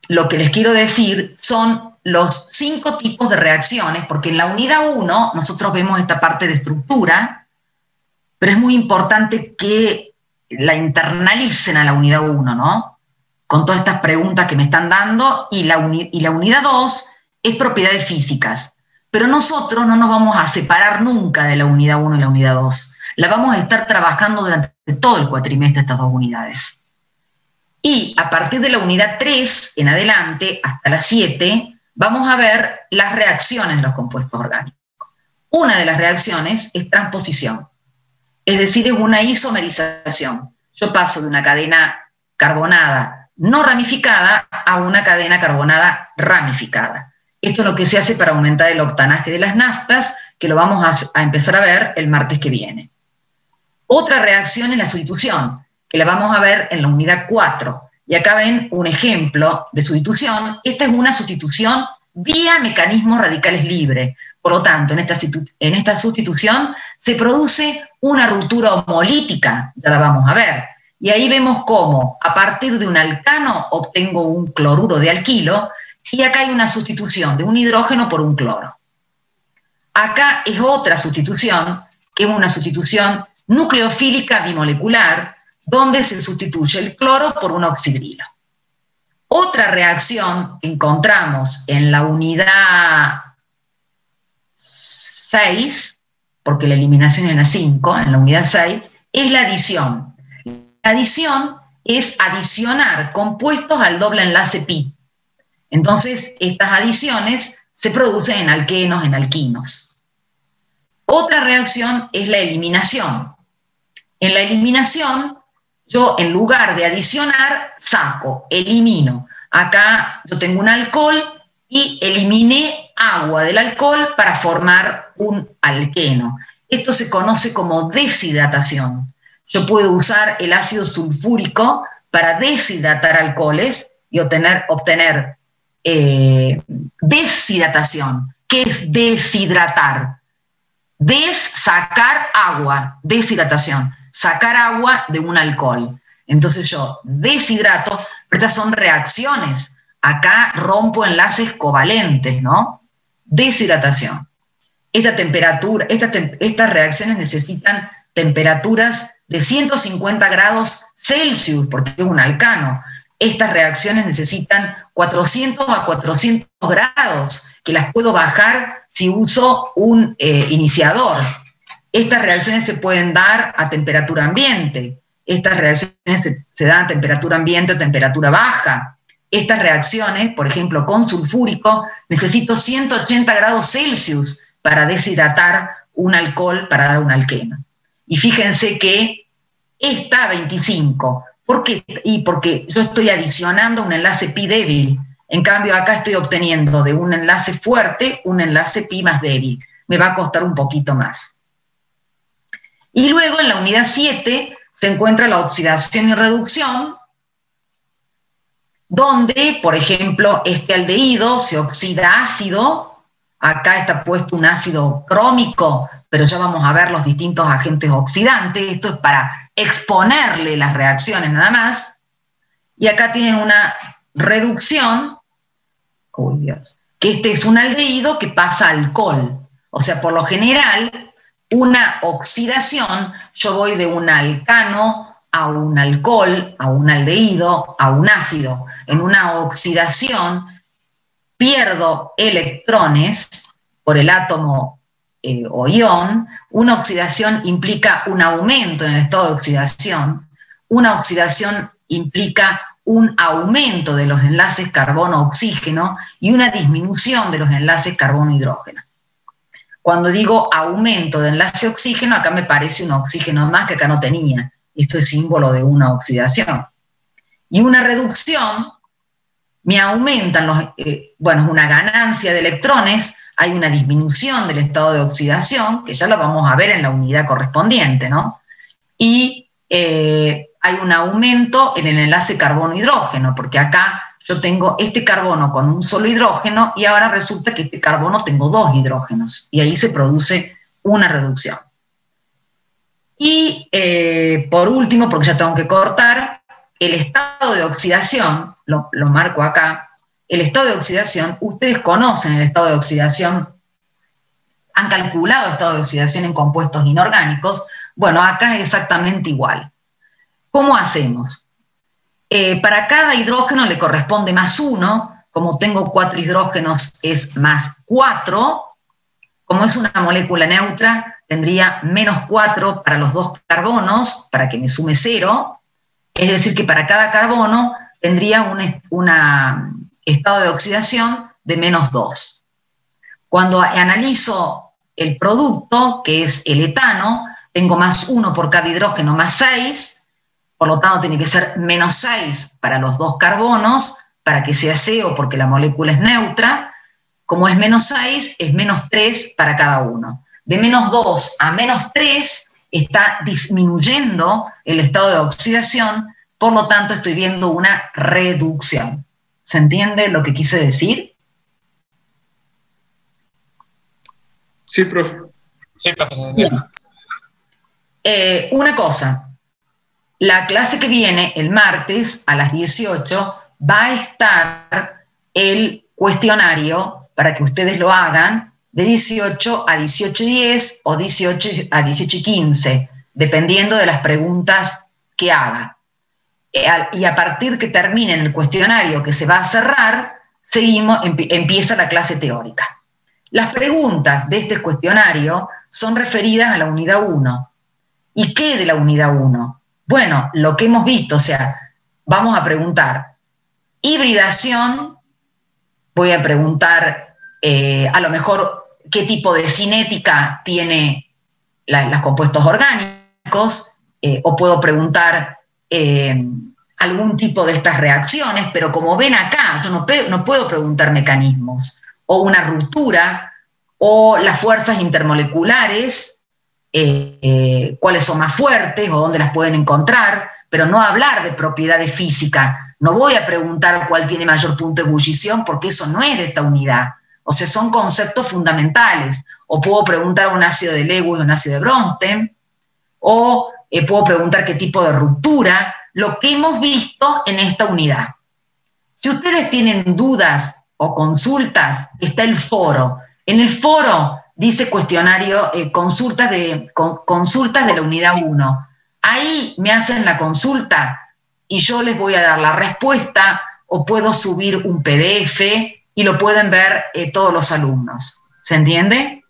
lo que les quiero decir son los 5 tipos de reacciones, porque en la unidad 1 nosotros vemos esta parte de estructura, pero es muy importante que la internalicen a la unidad 1, ¿no? Con todas estas preguntas que me están dando, y la unidad 2 es propiedades físicas, pero nosotros no nos vamos a separar nunca de la unidad 1 y la unidad 2. La vamos a estar trabajando durante todo el cuatrimestre, estas 2 unidades. Y a partir de la unidad 3 en adelante, hasta la 7, vamos a ver las reacciones de los compuestos orgánicos. Una de las reacciones es transposición, es decir, es una isomerización. Yo paso de una cadena carbonada no ramificada a una cadena carbonada ramificada. Esto es lo que se hace para aumentar el octanaje de las naftas, que lo vamos a empezar a ver el martes que viene. Otra reacción es la sustitución, que la vamos a ver en la unidad 4. Y acá ven un ejemplo de sustitución. Esta es una sustitución vía mecanismos radicales libres. Por lo tanto, en esta sustitución se produce una ruptura homolítica, ya la vamos a ver. Y ahí vemos cómo, a partir de un alcano, obtengo un cloruro de alquilo, y acá hay una sustitución de un hidrógeno por un cloro. Acá es otra sustitución, que es una sustitución nucleofílica bimolecular, donde se sustituye el cloro por un oxidrilo. Otra reacción que encontramos en la unidad 6, porque la eliminación es en la 5, en la unidad 6, es la adición. La adición es adicionar compuestos al doble enlace pi. Entonces, estas adiciones se producen en alquenos, en alquinos. Otra reacción es la eliminación. En la eliminación, yo en lugar de adicionar, saco, elimino. Acá yo tengo un alcohol y eliminé agua del alcohol para formar un alqueno. Esto se conoce como deshidratación. Yo puedo usar el ácido sulfúrico para deshidratar alcoholes y obtener deshidratación. ¿Qué es deshidratar? Sacar agua, deshidratación. Sacar agua de un alcohol. Entonces yo deshidrato, pero estas son reacciones. Acá rompo enlaces covalentes, ¿no? Deshidratación. Estas reacciones necesitan temperaturas de 150 grados Celsius, porque es un alcano. Estas reacciones necesitan 400 a 400 grados, que las puedo bajar si uso un iniciador. Estas reacciones se pueden dar a temperatura ambiente. Estas reacciones se dan a temperatura ambiente o temperatura baja. Estas reacciones, por ejemplo, con sulfúrico, necesito 180 grados Celsius para deshidratar un alcohol para dar un alqueno. Y fíjense que está a 25. ¿Por qué? Y porque yo estoy adicionando un enlace pi débil. En cambio, acá estoy obteniendo de un enlace fuerte un enlace pi más débil. Me va a costar un poquito más. Y luego en la unidad 7 se encuentra la oxidación y reducción, donde, por ejemplo, este aldehído se oxida ácido. Acá está puesto un ácido crómico, pero ya vamos a ver los distintos agentes oxidantes. Esto es para exponerle las reacciones nada más. Y acá tienen una reducción, que este es un aldehído que pasa a alcohol. O sea, por lo general, una oxidación, yo voy de un alcano a un alcohol, a un aldehído, a un ácido. En una oxidación pierdo electrones por el átomo o ión. Una oxidación implica un aumento en el estado de oxidación. Una oxidación implica un aumento de los enlaces carbono-oxígeno y una disminución de los enlaces carbono-hidrógeno. Cuando digo aumento de enlace oxígeno, acá me parece un oxígeno más que acá no tenía. Esto es símbolo de una oxidación. Y una reducción, me aumentan es una ganancia de electrones, hay una disminución del estado de oxidación, que ya lo vamos a ver en la unidad correspondiente, ¿no? Y hay un aumento en el enlace carbono-hidrógeno, porque acá yo tengo este carbono con un solo hidrógeno y ahora resulta que este carbono tengo 2 hidrógenos y ahí se produce una reducción. Y por último, porque ya tengo que cortar, el estado de oxidación, lo marco acá, el estado de oxidación, ustedes conocen el estado de oxidación, han calculado el estado de oxidación en compuestos inorgánicos. Bueno, acá es exactamente igual. ¿Cómo hacemos? Para cada hidrógeno le corresponde más 1, como tengo 4 hidrógenos es más 4, como es una molécula neutra, tendría menos 4 para los 2 carbonos, para que me sume 0, es decir que para cada carbono tendría un estado de oxidación de menos 2. Cuando analizo el producto, que es el etano, tengo más 1 por cada hidrógeno, más 6, por lo tanto tiene que ser menos 6 para los 2 carbonos, para que sea CO porque la molécula es neutra. Como es menos 6, es menos 3 para cada uno. De menos 2 a menos 3 está disminuyendo el estado de oxidación, por lo tanto estoy viendo una reducción. ¿Se entiende lo que quise decir? Sí, profe. Sí, profe. Una cosa. La clase que viene, el martes, a las 18, va a estar el cuestionario para que ustedes lo hagan de 18 a 18:10 o 18 a 18:15, dependiendo de las preguntas que haga. Y a partir que terminen el cuestionario que se va a cerrar, empieza la clase teórica. Las preguntas de este cuestionario son referidas a la unidad 1. ¿Y qué de la unidad 1? Bueno, lo que hemos visto, o sea, vamos a preguntar hibridación, voy a preguntar a lo mejor qué tipo de cinética tiene los compuestos orgánicos, o puedo preguntar algún tipo de estas reacciones, pero como ven acá, yo no puedo preguntar mecanismos, o una ruptura, o las fuerzas intermoleculares, cuáles son más fuertes, o dónde las pueden encontrar, pero no hablar de propiedades físicas. No voy a preguntar cuál tiene mayor punto de ebullición, porque eso no es de esta unidad. O sea, son conceptos fundamentales. O puedo preguntar un ácido de Lewis o un ácido de Bronsted, o puedo preguntar qué tipo de ruptura, lo que hemos visto en esta unidad. Si ustedes tienen dudas o consultas, está el foro. En el foro dice cuestionario, consultas de la unidad 1. Ahí me hacen la consulta y yo les voy a dar la respuesta, o puedo subir un PDF y lo pueden ver todos los alumnos. ¿Se entiende?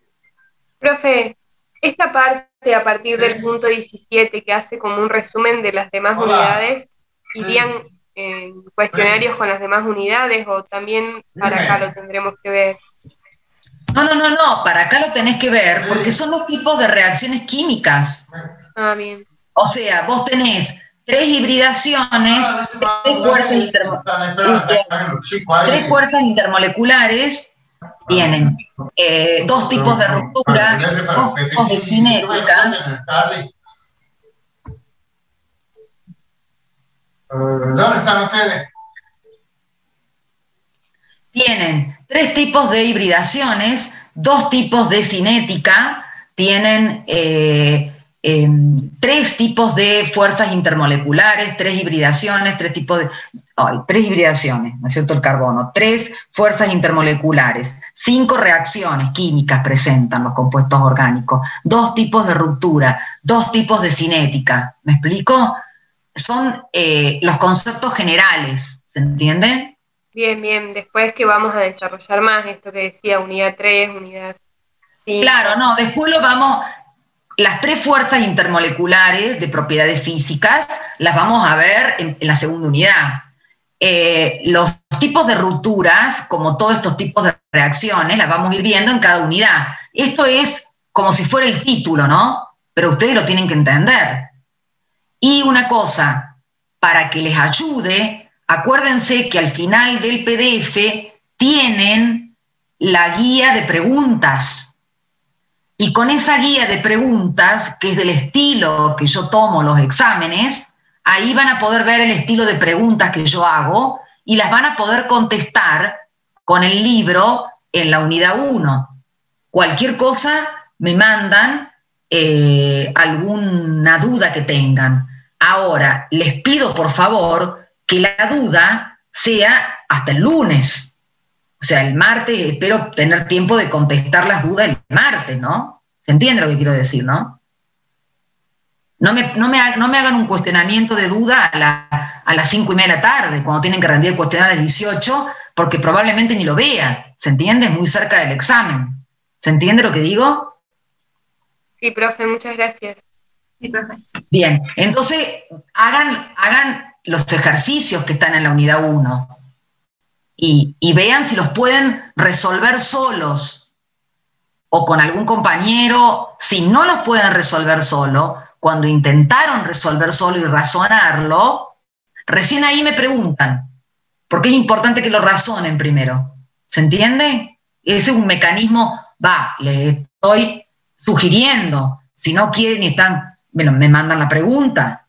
Profe, esta parte a partir del punto 17 que hace como un resumen de las demás unidades, ¿irían cuestionarios con las demás unidades o también para acá lo tendremos que ver? No, para acá lo tenés que ver porque son los tipos de reacciones químicas. Ah, bien. O sea, vos tenés 3 hibridaciones, 3 fuerzas intermoleculares, tienen 2 tipos de ruptura, 2 tipos de cinética. ¿Dónde están ustedes? Tienen 3 tipos de hibridaciones, 2 tipos de cinética, tienen 3 tipos de fuerzas intermoleculares, 3 hibridaciones, 3 hibridaciones, ¿no es cierto? El carbono, 3 fuerzas intermoleculares, 5 reacciones químicas presentan los compuestos orgánicos, 2 tipos de ruptura, 2 tipos de cinética. ¿Me explico? Son los conceptos generales, ¿se entiende? Bien, bien. Después que vamos a desarrollar más esto que decía unidad 3, unidad 5. Claro, no, después lo vamos... Las 3 fuerzas intermoleculares de propiedades físicas las vamos a ver en la segunda unidad. Los tipos de rupturas, como todos estos tipos de reacciones, las vamos a ir viendo en cada unidad. Esto es como si fuera el título, ¿no? Pero ustedes lo tienen que entender. Y una cosa, para que les ayude, acuérdense que al final del PDF tienen la guía de preguntas. Y con esa guía de preguntas, que es del estilo que yo tomo los exámenes, ahí van a poder ver el estilo de preguntas que yo hago y las van a poder contestar con el libro en la unidad 1. Cualquier cosa me mandan alguna duda que tengan. Ahora, les pido por favor que la duda sea hasta el lunes. O sea, el martes espero tener tiempo de contestar las dudas el martes, ¿no? ¿Se entiende lo que quiero decir, no? No me hagan un cuestionamiento de duda a las 5:30 de la tarde, cuando tienen que rendir el cuestionario a las 18, porque probablemente ni lo vean. ¿Se entiende? Es muy cerca del examen. ¿Se entiende lo que digo? Sí, profe, muchas gracias. Sí, profe. Bien, entonces hagan los ejercicios que están en la unidad 1. Y vean si los pueden resolver solos o con algún compañero. Si no los pueden resolver solo, cuando intentaron resolver solo y razonarlo, recién ahí me preguntan, porque es importante que lo razonen primero. ¿Se entiende? Ese es un mecanismo, les estoy sugiriendo. Si no quieren y están, bueno, me mandan la pregunta.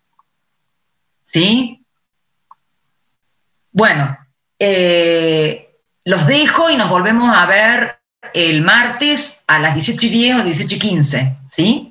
¿Sí? Bueno. Los dejo y nos volvemos a ver el martes a las 18:10 o 18:15, ¿sí?